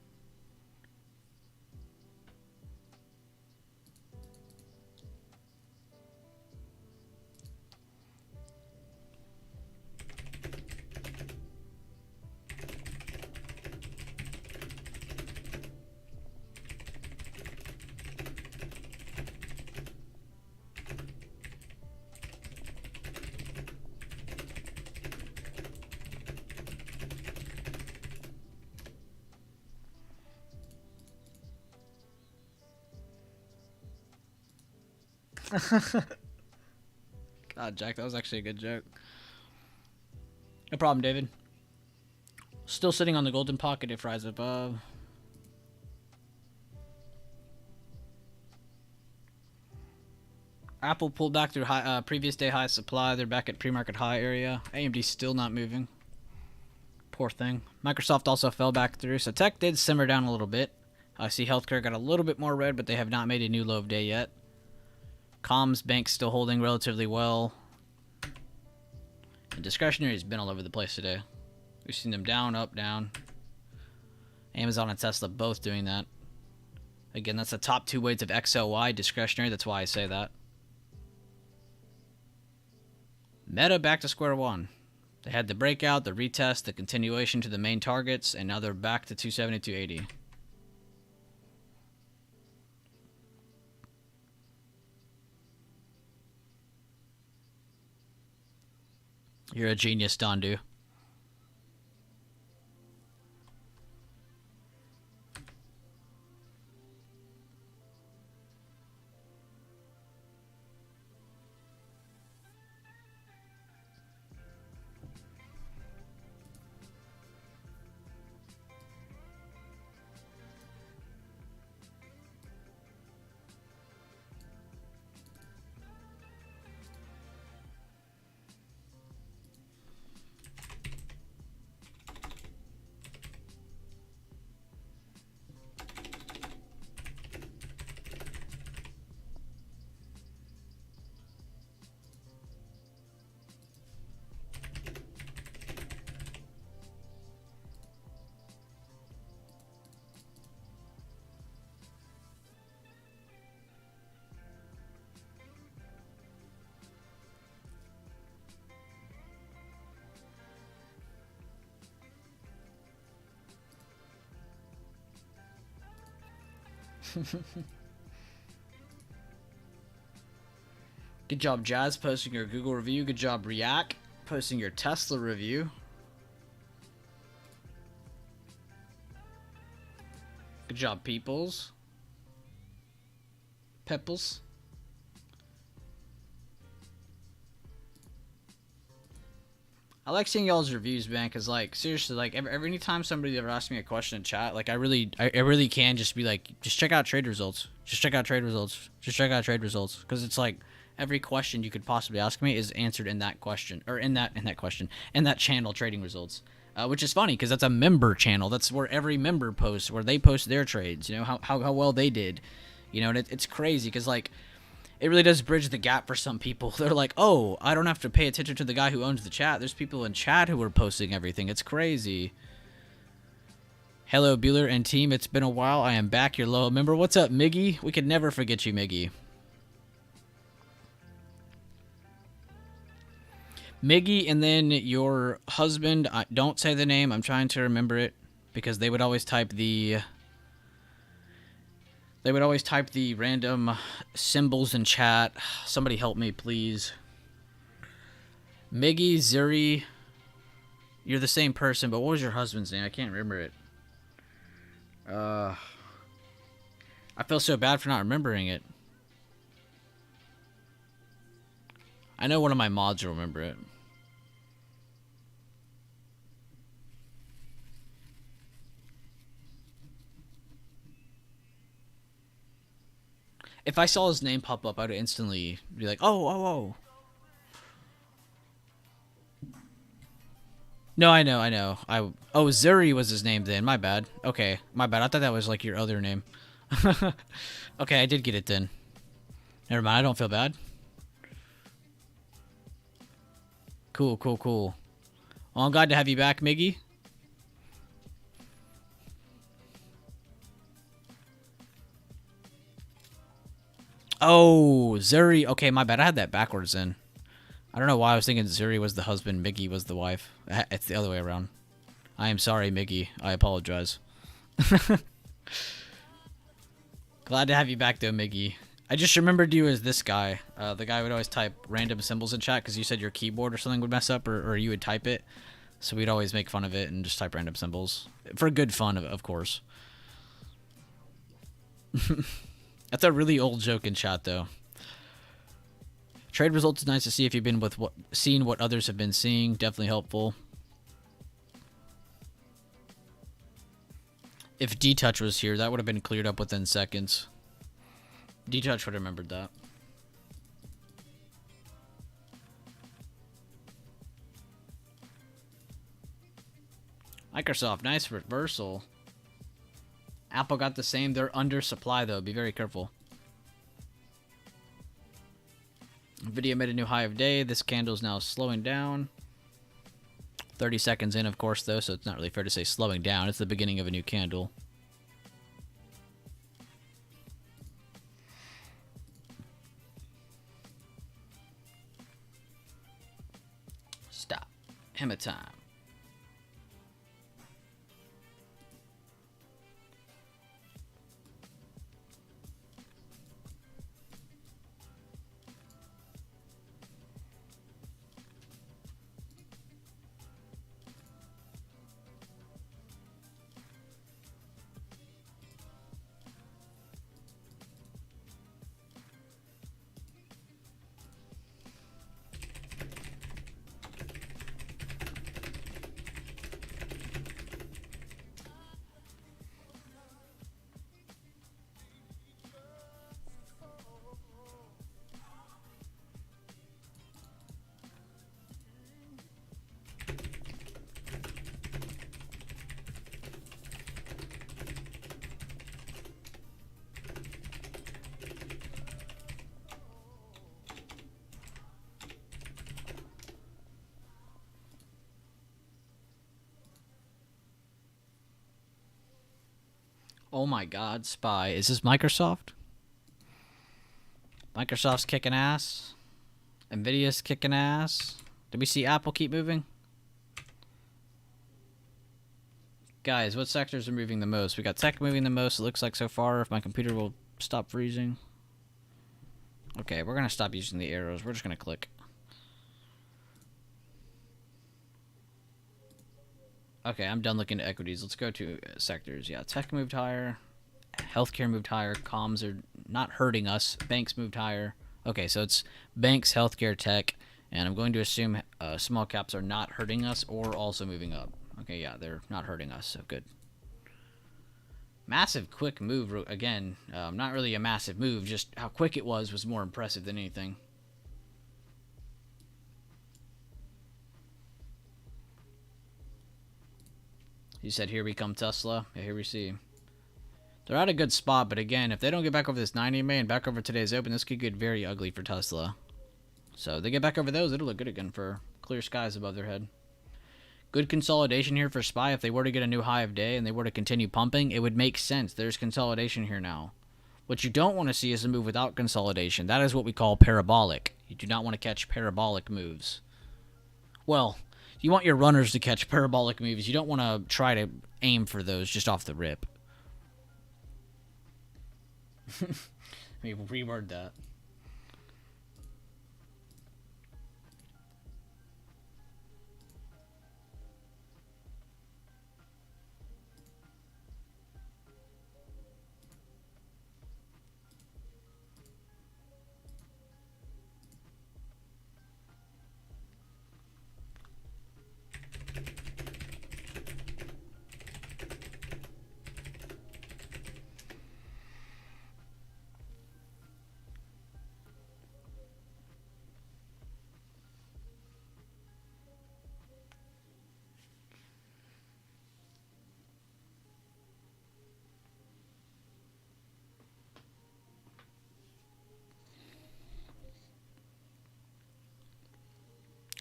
God, Jack, that was actually a good joke. No problem, David. Still sitting on the golden pocket if rise above. Apple pulled back through high, previous day high supply. They're back at pre-market high area. AMD still not moving. Poor thing. Microsoft also fell back through. So tech did simmer down a little bit. I see healthcare got a little bit more red, but they have not made a new low of day yet. Comms Bank still holding relatively well. And discretionary has been all over the place today. We've seen them down, up, down. Amazon and Tesla both doing that. Again, that's the top two weights of XOY discretionary. That's why I say that. Meta back to square one. They had the breakout, the retest, the continuation to the main targets, and now they're back to 270, 280. You're a genius, Dondu. Good job, Jazz, posting your Google review. Good job, React, posting your Tesla review. Good job, Peoples. Pepples. I like seeing y'all's reviews, man, because, like, seriously, like, every time somebody ever asks me a question in chat, like, I really can just be like, just check out trade results. Just check out trade results. Just check out trade results. Because it's like, every question you could possibly ask me is answered in that question, or in that channel, trading results. Which is funny, because that's a member channel. That's where every member posts, where they post their trades, you know, how well they did. You know, and it's crazy, because, like, it really does bridge the gap for some people. They're like, oh, I don't have to pay attention to the guy who owns the chat. There's people in chat who are posting everything. It's crazy. Hello, Bueller and team. It's been a while. I am back, your loyal member. What's up, Miggy? We could never forget you, Miggy. Miggy, and then your husband. Don't say the name. I'm trying to remember it, because they would always type the... They would always type the random symbols in chat. Somebody help me, please. Miggy, Zuri. You're the same person, but what was your husband's name? I can't remember it. I feel so bad for not remembering it. I know one of my mods will remember it. If I saw his name pop up, I would instantly be like, oh. No, I know. Oh, Zuri was his name then. My bad. Okay, my bad. I thought that was like your other name. Okay, I did get it then. Never mind, I don't feel bad. Cool. Well, I'm glad to have you back, Miggy. Oh, Zuri. Okay, my bad. I had that backwards then. I don't know why I was thinking Zuri was the husband, Miggy was the wife. It's the other way around. I am sorry, Miggy. I apologize. Glad to have you back, though, Miggy. I just remembered you as this guy. The guy would always type random symbols in chat because you said your keyboard or something would mess up, or you would type it. So we'd always make fun of it and just type random symbols. For good fun, of course. That's a really old joke in chat, though. Trade results is nice to see if you've been seeing what others have been seeing. Definitely helpful. If D-Touch was here, that would have been cleared up within seconds. D-Touch would have remembered that. Microsoft, nice reversal. Apple got the same. They're under supply, though. Be very careful. Video made a new high of day. This candle is now slowing down. 30 seconds in, of course, though, so it's not really fair to say slowing down. It's the beginning of a new candle. Stop. Hammer time. Oh my god, Spy. Is this Microsoft? Microsoft's kicking ass. Nvidia's kicking ass. Did we see Apple keep moving? Guys, what sectors are moving the most? We got tech moving the most, it looks like so far, if my computer will stop freezing. Okay, we're going to stop using the arrows. We're just going to click. Okay, I'm done looking at equities. Let's go to sectors. Yeah, tech moved higher. Healthcare moved higher. Comms are not hurting us. Banks moved higher. Okay, so it's banks, healthcare, tech, And I'm going to assume small caps are not hurting us or also moving up. Okay, yeah, they're not hurting us, so good. Massive quick move again. Not really a massive move, just how quick it was more impressive than anything. He said, here we come, Tesla. Yeah, here we see. They're at a good spot, but again, if they don't get back over this 90 MA and back over today's open, this could get very ugly for Tesla. So if they get back over those, it'll look good again for clear skies above their head. Good consolidation here for SPY. If they were to get a new high of day and they were to continue pumping, it would make sense. There's consolidation here now. What you don't want to see is a move without consolidation. That is what we call parabolic. You do not want to catch parabolic moves. Well, you want your runners to catch parabolic moves. You don't want to try to aim for those just off the rip. Let me reword that.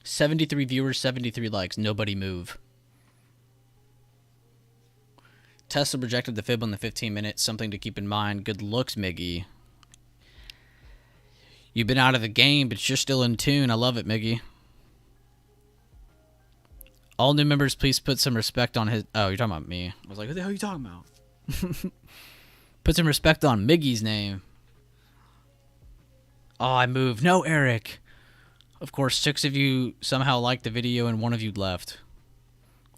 $73 viewers, 73 likes. Nobody move. Tesla projected the fib on the 15 minutes. Something to keep in mind. Good looks, Miggy. You've been out of the game, but you're still in tune. I love it, Miggy. All new members, please put some respect on his... Oh, you're talking about me. I was like, what the hell are you talking about? Put some respect on Miggy's name. Oh, I moved. No, Eric. Of course, 6 of you somehow liked the video and 1 of you left.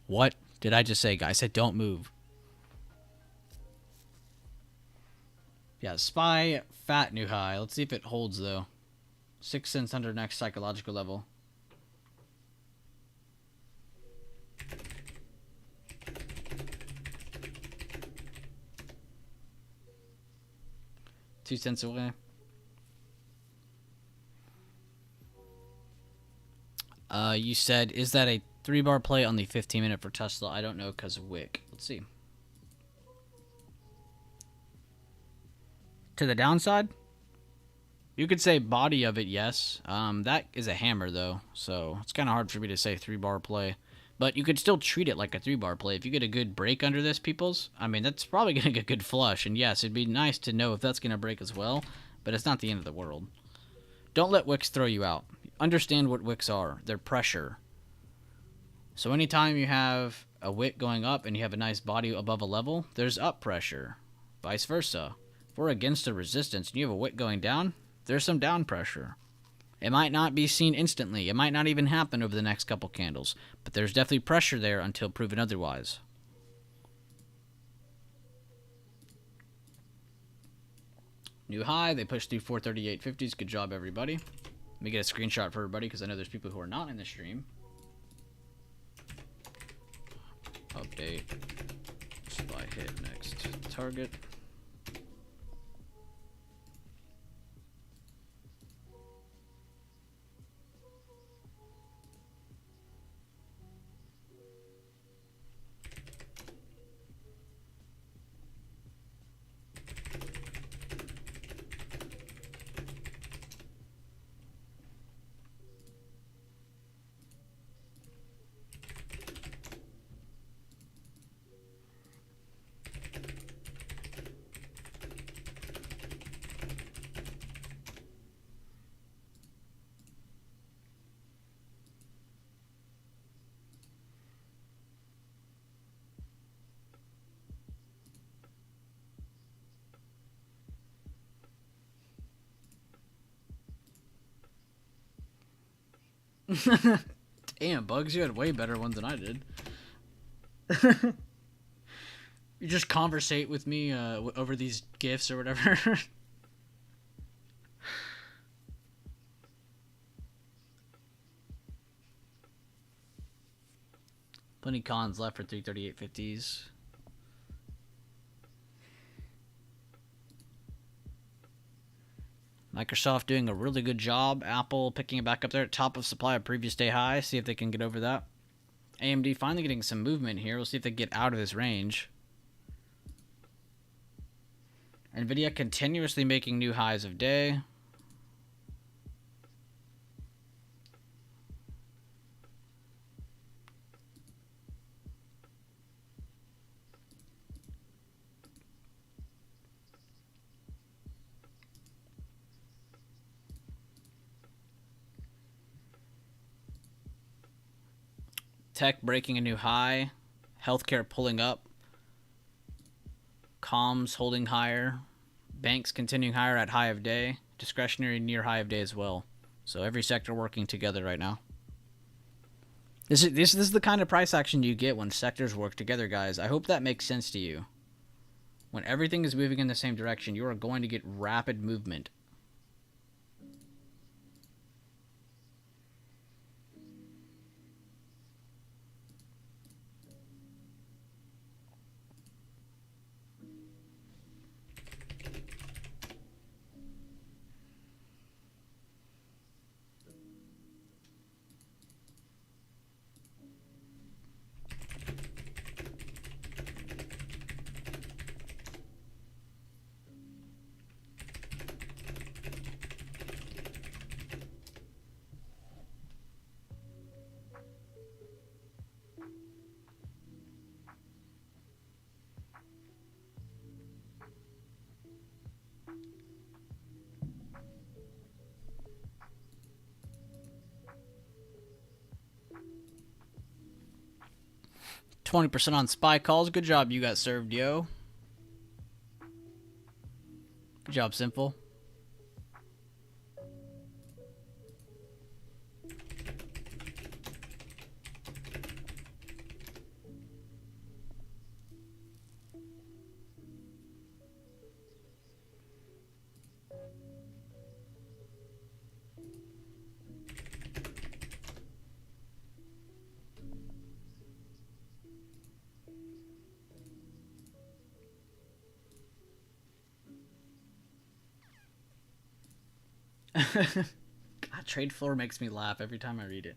What did I just say, guys? I said don't move. Yeah, SPY, fat new high. Let's see if it holds, though. 6 cents under next psychological level. $0.02 away. You said, is that a 3-bar play on the 15-minute for Tesla? I don't know because of Wick. Let's see. To the downside? You could say body of it, yes. That is a hammer, though, so it's kind of hard for me to say 3-bar play. But you could still treat it like a 3-bar play. If you get a good break under this, peoples, I mean, that's probably going to get good flush. And yes, it'd be nice to know if that's going to break as well, but it's not the end of the world. Don't let wicks throw you out. Understand what wicks are. They're pressure. So anytime you have a wick going up and you have a nice body above a level, there's up pressure. Vice versa. If we're against a resistance and you have a wick going down, there's some down pressure. It might not be seen instantly. It might not even happen over the next couple candles. But there's definitely pressure there until proven otherwise. New high. They pushed through 438.50s. Good job, everybody. Let me get a screenshot for everybody because I know there's people who are not in the stream. Update. SPY hit next target. Damn, Bugs, you had way better ones than I did. You just conversate with me over these GIFs or whatever. Plenty cons left for 338.50s. Microsoft doing a really good job. Apple picking it back up there at top of supply of previous day high. See if they can get over that. AMD finally getting some movement here. We'll see if they get out of this range. Nvidia continuously making new highs of day. Tech breaking a new high. Healthcare pulling up. Comms holding higher. Banks continuing higher at high of day. Discretionary near high of day as well. So every sector working together right now. This is the kind of price action you get when sectors work together, guys. I hope that makes sense to you. When everything is moving in the same direction, you are going to get rapid movement. 20% on SPY calls. Good job, you got served, yo. Good job, Simple. God, trade floor makes me laugh every time I read it.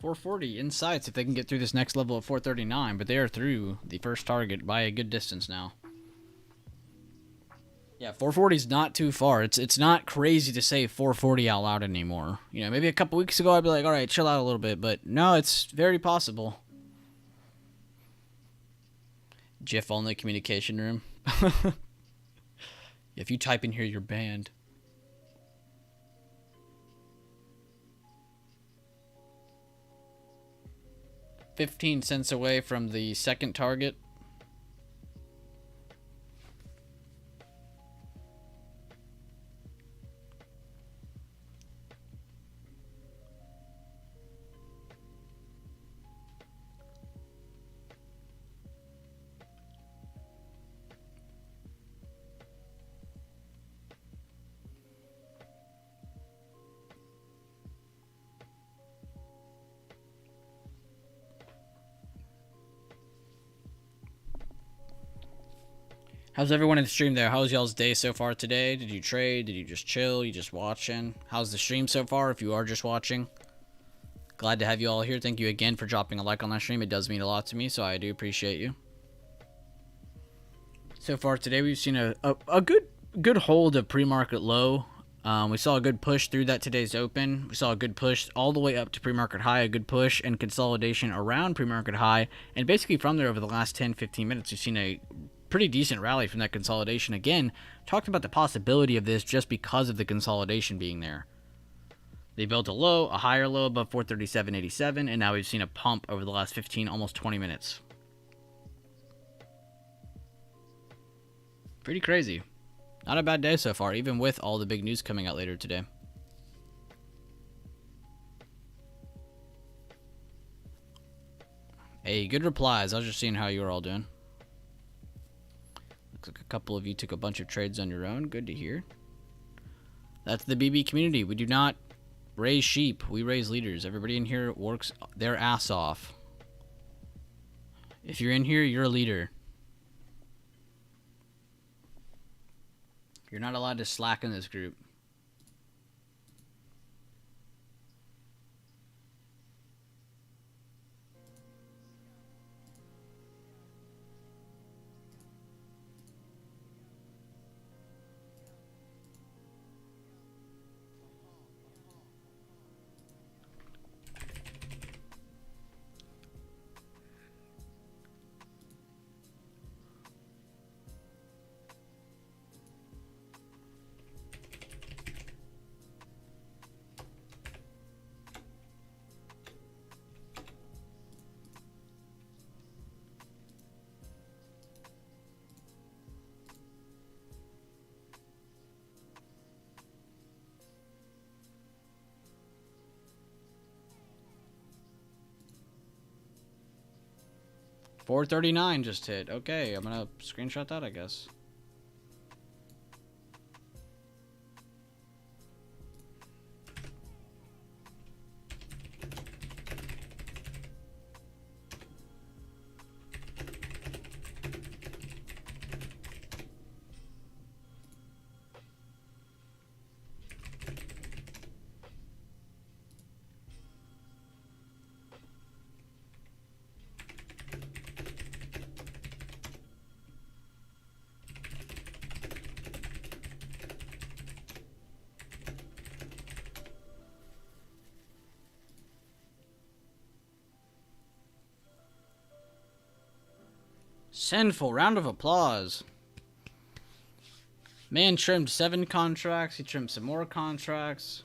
$440 insights if they can get through this next level of 439, but they are through the first target by a good distance now. Yeah, 440 is not too far. It's not crazy to say 440 out loud anymore. You know, maybe a couple weeks ago I'd be like, all right, chill out a little bit, but no, it's very possible. GIF only communication room. If you type in here, you're banned. $0.15 away from the second target. How's everyone in the stream there? How's y'all's day so far today? Did you trade? Did you just chill? You just watching? How's the stream so far if you are just watching? Glad to have you all here. Thank you again for dropping a like on that stream. It does mean a lot to me, so I do appreciate you. So far today, we've seen a good hold of pre-market low. We saw a good push through that today's open. We saw a good push all the way up to pre-market high, a good push and consolidation around pre-market high. And basically from there over the last 10-15 minutes, we've seen a pretty decent rally from that consolidation. Again, talked about the possibility of this just because of the consolidation being there. They built a low, a higher low above 437.87, and now we've seen a pump over the last 15, almost 20 minutes. Pretty crazy. Not a bad day so far, even with all the big news coming out later today. Hey, good replies. I was just seeing how you were all doing. Looks like a couple of you took a bunch of trades on your own. Good to hear. That's the BB community. We do not raise sheep. We raise leaders. Everybody in here works their ass off. If you're in here, you're a leader. You're not allowed to slack in this group. $439 just hit. Okay, I'm gonna screenshot that, I guess. Sinful. Round of applause. Man trimmed 7 contracts. He trimmed some more contracts.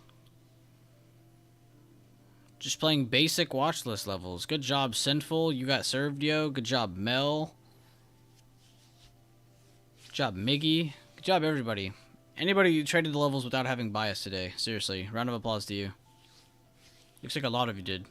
Just playing basic watch list levels. Good job, Sinful. You got served, yo. Good job, Mel. Good job, Miggy. Good job, everybody. Anybody who traded the levels without having bias today. Seriously. Round of applause to you. Looks like a lot of you did.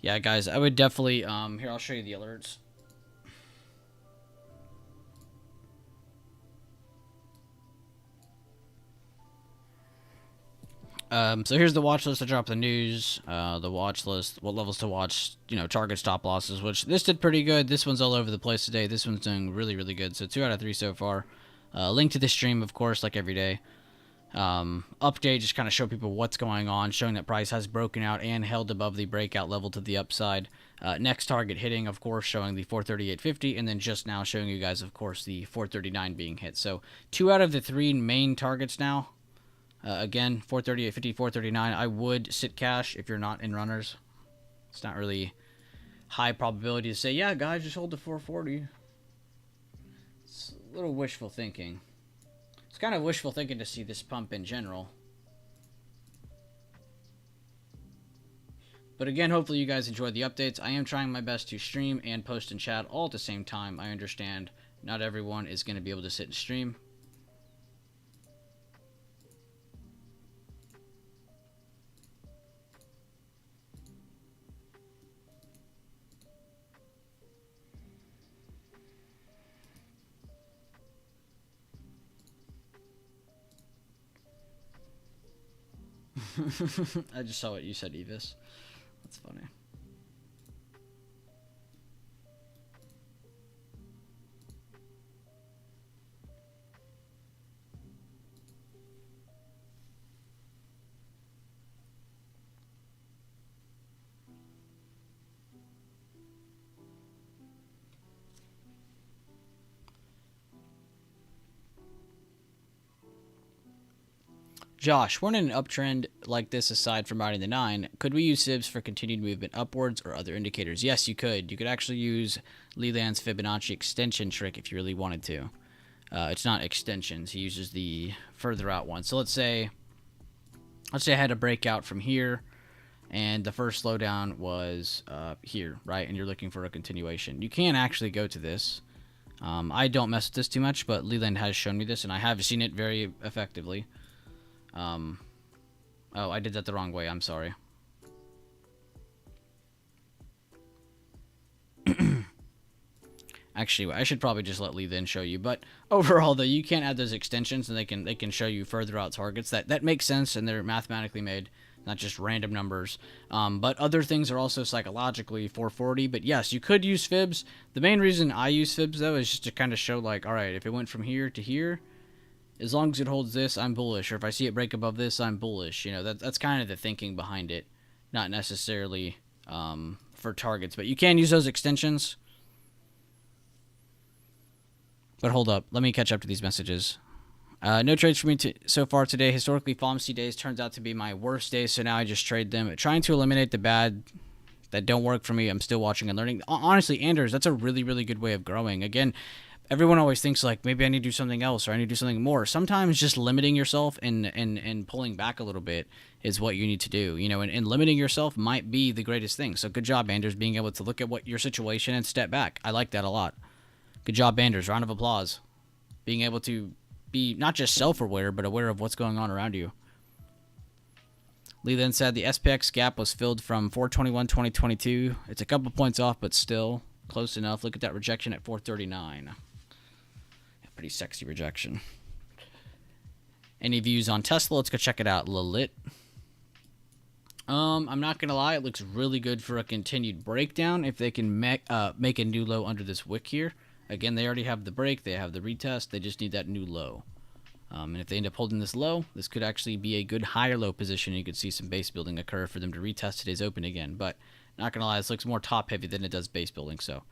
Yeah, guys, I would definitely, here, I'll show you the alerts. So here's the watch list. I dropped the news, the watch list, what levels to watch, you know, target stop losses, which this did pretty good. This one's all over the place today. This one's doing really, really good. So 2 out of 3 so far. Link to the stream, of course, like every day. Update just kind of show people what's going on, showing that price has broken out and held above the breakout level to the upside. Next target hitting, of course, showing the 438.50, and then just now showing you guys, of course, the 439 being hit. So 2 out of the 3 main targets now. Again, 438.50, 439. I would sit cash if you're not in runners. It's not really high probability to say, yeah, guys, just hold the 440. It's a little wishful thinking. It's kind of wishful thinking to see this pump in general. But again, hopefully you guys enjoyed the updates. I am trying my best to stream and post and chat all at the same time. I understand not everyone is going to be able to sit and stream. I just saw what you said, Evis. That's funny. Josh, we're in an uptrend like this aside from riding the 9. Could we use fibs for continued movement upwards or other indicators? Yes, you could. You could actually use Leland's Fibonacci extension trick if you really wanted to. It's not extensions. He uses the further out one. So let's say I had a breakout from here, and the first slowdown was here, right? And you're looking for a continuation. You can actually go to this. I don't mess with this too much, but Leland has shown me this, and I have seen it very effectively. Oh, I did that the wrong way. I'm sorry. Actually, I should probably just let Lee then show you. But overall, though, you can't add those extensions, and they can show you further out targets. That makes sense, and they're mathematically made, not just random numbers. But other things are also psychologically 440. But yes, you could use fibs. The main reason I use fibs, though, is just to kind of show, like, all right, if it went from here to here, as long as it holds this, I'm bullish. Or if I see it break above this, I'm bullish. You know, that's kind of the thinking behind it. Not necessarily for targets. But you can use those extensions. But hold up. Let me catch up to these messages. No trades for me so far today. Historically, FOMC days turns out to be my worst day, so now I just trade them. Trying to eliminate the bad that don't work for me. I'm still watching and learning. Honestly, Anders, that's a really, really good way of growing. Again, everyone always thinks, like, maybe I need to do something else or I need to do something more. Sometimes just limiting yourself and pulling back a little bit is what you need to do. You know, and limiting yourself might be the greatest thing. So good job, Anders, being able to look at what your situation and step back. I like that a lot. Good job, Anders. Round of applause. Being able to be not just self-aware, but aware of what's going on around you. Lee then said the SPX gap was filled from 421.2022. It's a couple points off, but still close enough. Look at that rejection at 439. Pretty sexy rejection. Any views on Tesla? Let's go check it out. Lalit. I'm not gonna lie, it looks really good for a continued breakdown if they can make a new low under this wick here. Again, they already have the break, they have the retest, they just need that new low. And if they end up holding this low, this could actually be a good higher low position. You could see some base building occur for them to retest today's open again. But not gonna lie, this looks more top heavy than it does base building, so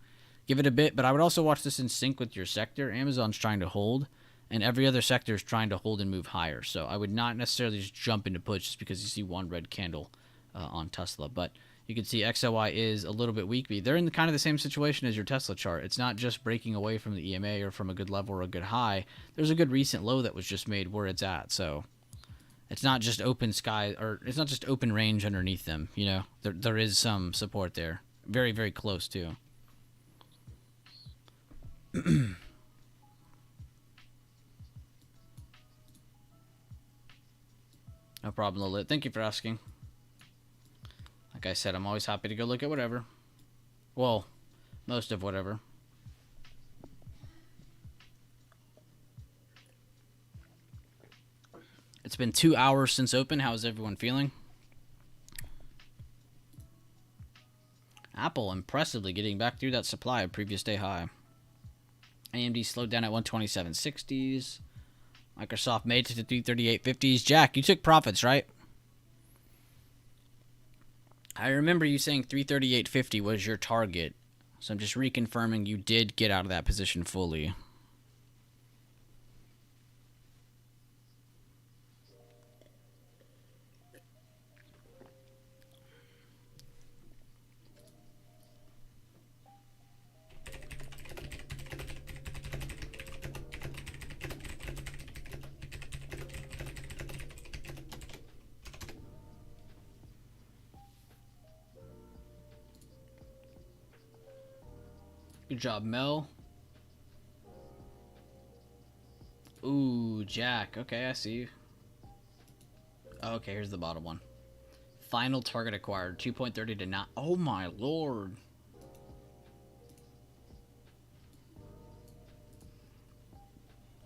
give it a bit. But I would also watch this in sync with your sector. Amazon's trying to hold, and every other sector is trying to hold and move higher. So I would not necessarily just jump into push just because you see one red candle on Tesla. But you can see XLY is a little bit weak. But they're in kind of the same situation as your Tesla chart. It's not just breaking away from the EMA or from a good level or a good high. There's a good recent low that was just made where it's at. So it's not just open sky, or it's not just open range underneath them. You know, there is some support there. Very, very close too. No problem, Lilit. Thank you for asking. Like I said, I'm always happy to go look at whatever. Well, most of whatever. It's been 2 hours since open. How is everyone feeling? Apple impressively getting back through that supply of previous day high. AMD slowed down at 127.60s. Microsoft made it to 338.50s. Jack, you took profits, right? I remember you saying 338.50 was your target. So I'm just reconfirming you did get out of that position fully. Good job, Mel. Ooh, Jack. Okay, I see you. Okay, here's the bottom one. Final target acquired. 2.30 to 9. Oh my lord.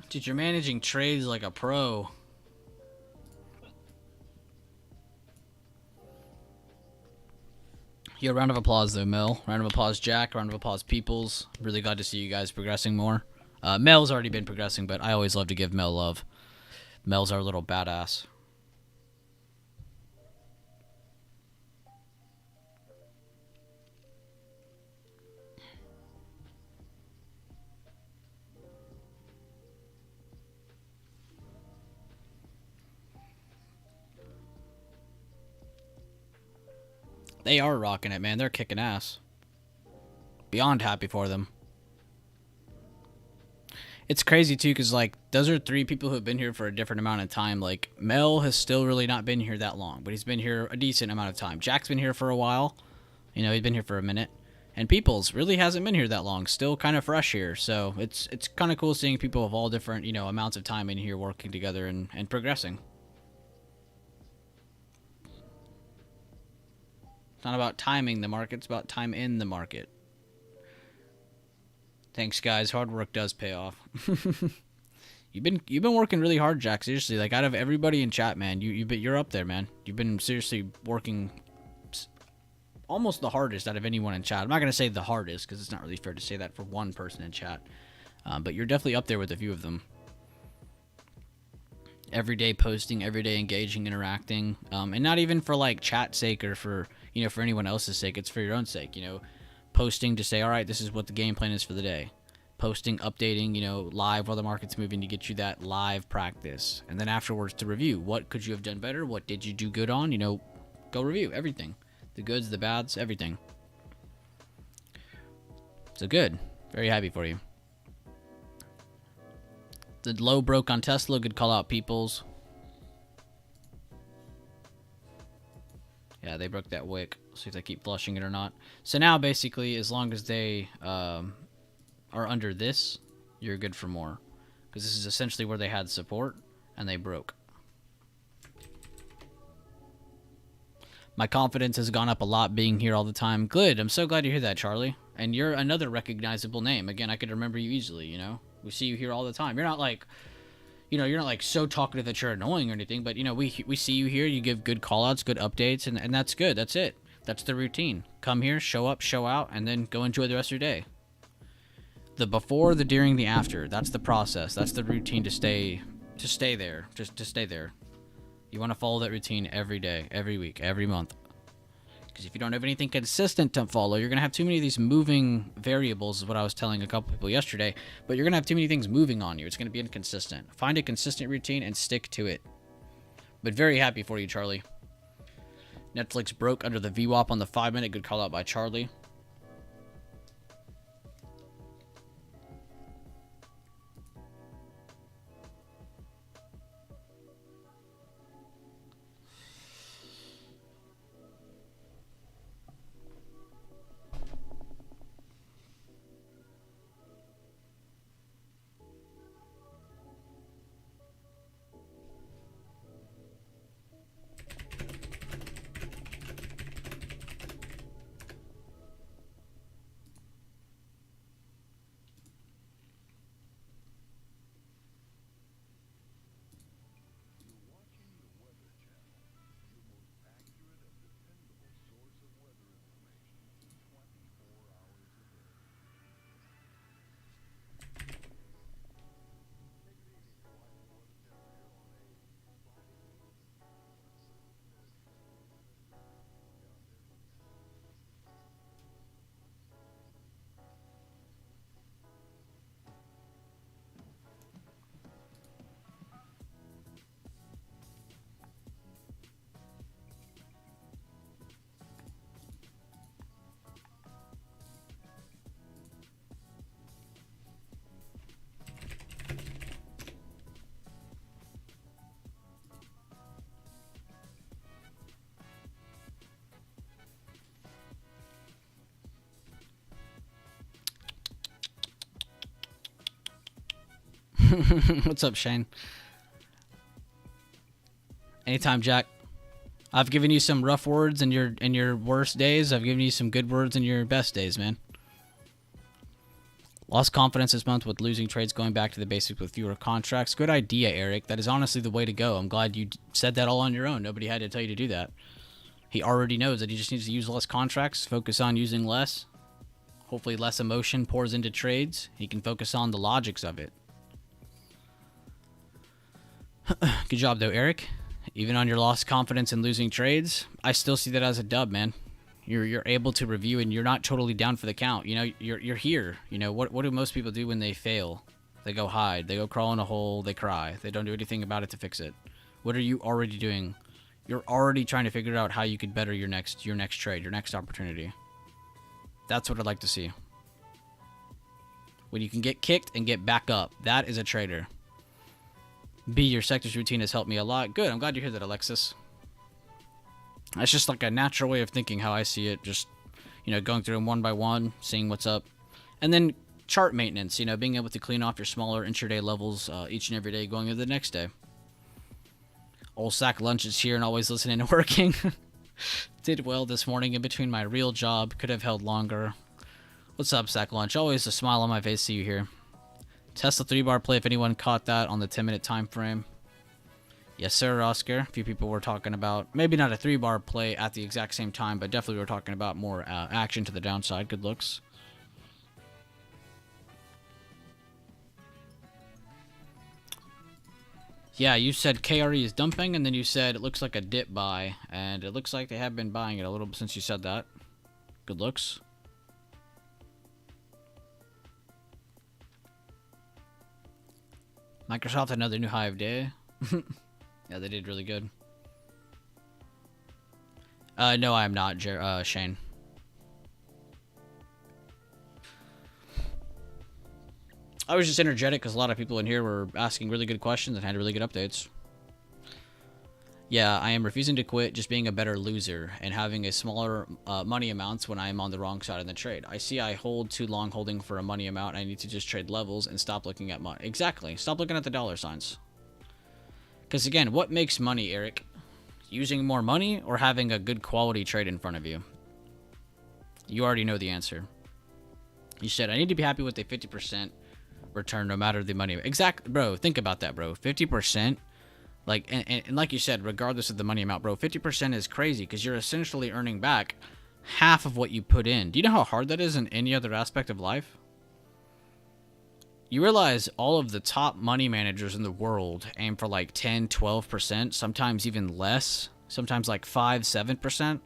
Dude, you're managing trades like a pro. Yeah, round of applause though, Mel. Round of applause, Jack. Round of applause, Peoples. Really glad to see you guys progressing more. Mel's already been progressing, but I always love to give Mel love. Mel's our little badass. They are rocking it, man. They're kicking ass. Beyond happy for them. It's crazy, too, because, like, those are 3 people who have been here for a different amount of time. Like, Mel has still really not been here that long, but he's been here a decent amount of time. Jack's been here for a while. You know, he's been here for a minute. And Peoples really hasn't been here that long. Still kind of fresh here. So it's kind of cool seeing people of all different, you know, amounts of time in here working together and progressing. It's not about timing the market. It's about time in the market. Thanks, guys. Hard work does pay off. You've been working really hard, Jack. Seriously, like out of everybody in chat, man, you're up there, man. You've been seriously working almost the hardest out of anyone in chat. I'm not gonna say the hardest because it's not really fair to say that for one person in chat, but you're definitely up there with a few of them. Everyday posting, everyday engaging, interacting, and not even for like chat's sake or for for anyone else's sake. It's for your own sake, posting to say, all right, this is what the game plan is for the day. Posting, updating, live while the market's moving to get you that live practice. And then afterwards to review. What could you have done better? What did you do good on? Go review everything. The goods, the bads, everything. So good. Very happy for you. The low broke on Tesla. Good call out, Peoples. Yeah, they broke that wick. See if they keep flushing it or not. So now, basically, as long as they are under this, you're good for more. Because this is essentially where they had support, and they broke. My confidence has gone up a lot being here all the time. Good. I'm so glad to hear that, Charlie. And you're another recognizable name. Again, I could remember you easily, We see you here all the time. You're not like... you're not like so talkative that you're annoying or anything, but we see you here, you give good callouts, good updates, and that's good. That's it. That's the routine. Come here, show up, show out, and then go enjoy the rest of your day. The before, the during, the after. That's the process. That's the routine to stay there. Just to stay there. You want to follow that routine every day, every week, every month. Because if you don't have anything consistent to follow, you're going to have too many of these moving variables, is what I was telling a couple people yesterday. But you're going to have too many things moving on you. It's going to be inconsistent. Find a consistent routine and stick to it. But very happy for you, Charlie. Netflix broke under the VWAP on the 5-minute. Good call out by Charlie. What's up, Shane? Anytime, Jack. I've given you some rough words in your worst days. I've given you some good words in your best days, man. Lost confidence this month with losing trades, going back to the basics with fewer contracts. Good idea, Eric. That is honestly the way to go. I'm glad you said that all on your own. Nobody had to tell you to do that. He already knows that he just needs to use less contracts, focus on using less. Hopefully less emotion pours into trades. He can focus on the logics of it. Good job, though, Eric. Even on your lost confidence in losing trades, I still see that as a dub, man. You're able to review, and you're not totally down for the count. You know, you're here. You know, what do most people do when they fail? They go hide. They go crawl in a hole. They cry. They don't do anything about it to fix it. What are you already doing? You're already trying to figure out how you could better your next trade, your next opportunity. That's what I'd like to see. When you can get kicked and get back up, that is a trader. B, your sector's routine has helped me a lot. Good, I'm glad you hear that, Alexis. That's just like a natural way of thinking how I see it. Just, you know, going through them one by one, seeing what's up. And then chart maintenance, you know, being able to clean off your smaller intraday levels each and every day going into the next day. Old sack lunch is here and always listening and working. Did well this morning in between my real job. Could have held longer. What's up, sack lunch? Always a smile on my face to see you here. Tesla 3-bar play if anyone caught that on the 10-minute time frame. Yes, sir, Oscar. A few people were talking about, maybe not a 3-bar play at the exact same time, but definitely we're talking about more action to the downside. Good looks. Yeah, you said KRE is dumping, and then you said it looks like a dip buy, and it looks like they have been buying it a little bit since you said that. Good looks. Microsoft had another new high of day. Yeah, they did really good. No, I am not, Shane. I was just energetic because a lot of people in here were asking really good questions and had really good updates. Yeah, I am refusing to quit, just being a better loser and having a smaller money amounts when I am on the wrong side of the trade. I see I hold too long holding for a money amount. I need to just trade levels and stop looking at money. Exactly. Stop looking at the dollar signs. Because again, what makes money, Eric? Using more money or having a good quality trade in front of you? You already know the answer. You said, I need to be happy with a 50% return no matter the money. Exactly, bro. Think about that, bro. 50%. Like, and like you said, regardless of the money amount, bro, 50% is crazy because you're essentially earning back half of what you put in. Do you know how hard that is in any other aspect of life? You realize all of the top money managers in the world aim for like 10, 12%, sometimes even less, sometimes like 5, 7%,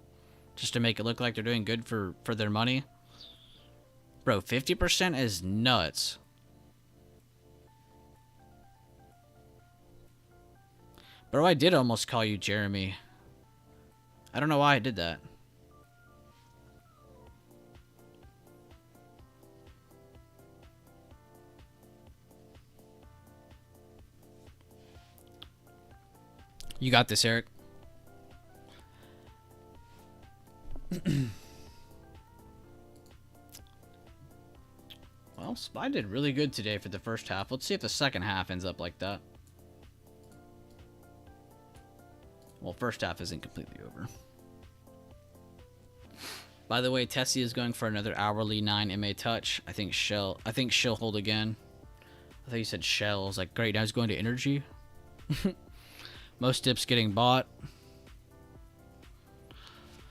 just to make it look like they're doing good for their money. Bro, 50% is nuts. Bro, I did almost call you Jeremy. I don't know why I did that. You got this, Eric. Well, SPY did really good today for the first half. Let's see if the second half ends up like that. Well, first half isn't completely over. By the way, Tessie is going for another hourly 9 MA touch. I think she'll hold again. I thought you said Shell. I was like, great, now he's going to energy. Most dips getting bought.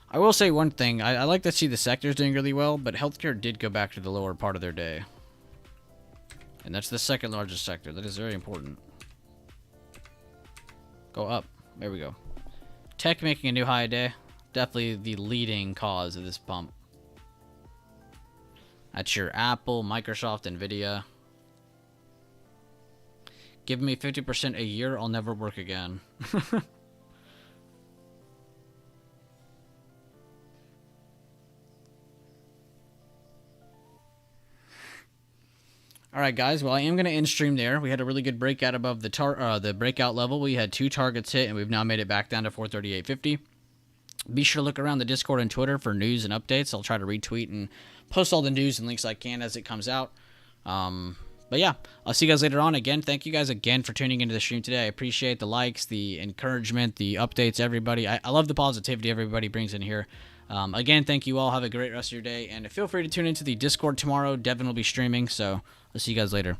I will say one thing. I like to see the sectors doing really well, but healthcare did go back to the lower part of their day. And that's the second largest sector. That is very important. Go up. There we go. Tech making a new high a day. Definitely the leading cause of this pump. That's your Apple, Microsoft, Nvidia. Give me 50% a year, I'll never work again. Alright guys, well I am going to end stream there. We had a really good breakout above the breakout level. We had 2 targets hit and we've now made it back down to 438.50. Be sure to look around the Discord and Twitter for news and updates. I'll try to retweet and post all the news and links I can as it comes out. But yeah, I'll see you guys later on. Again, thank you guys again for tuning into the stream today. I appreciate the likes, the encouragement, the updates, everybody. I love the positivity everybody brings in here. Again, thank you all. Have a great rest of your day. And feel free to tune into the Discord tomorrow. Devin will be streaming, so I'll see you guys later.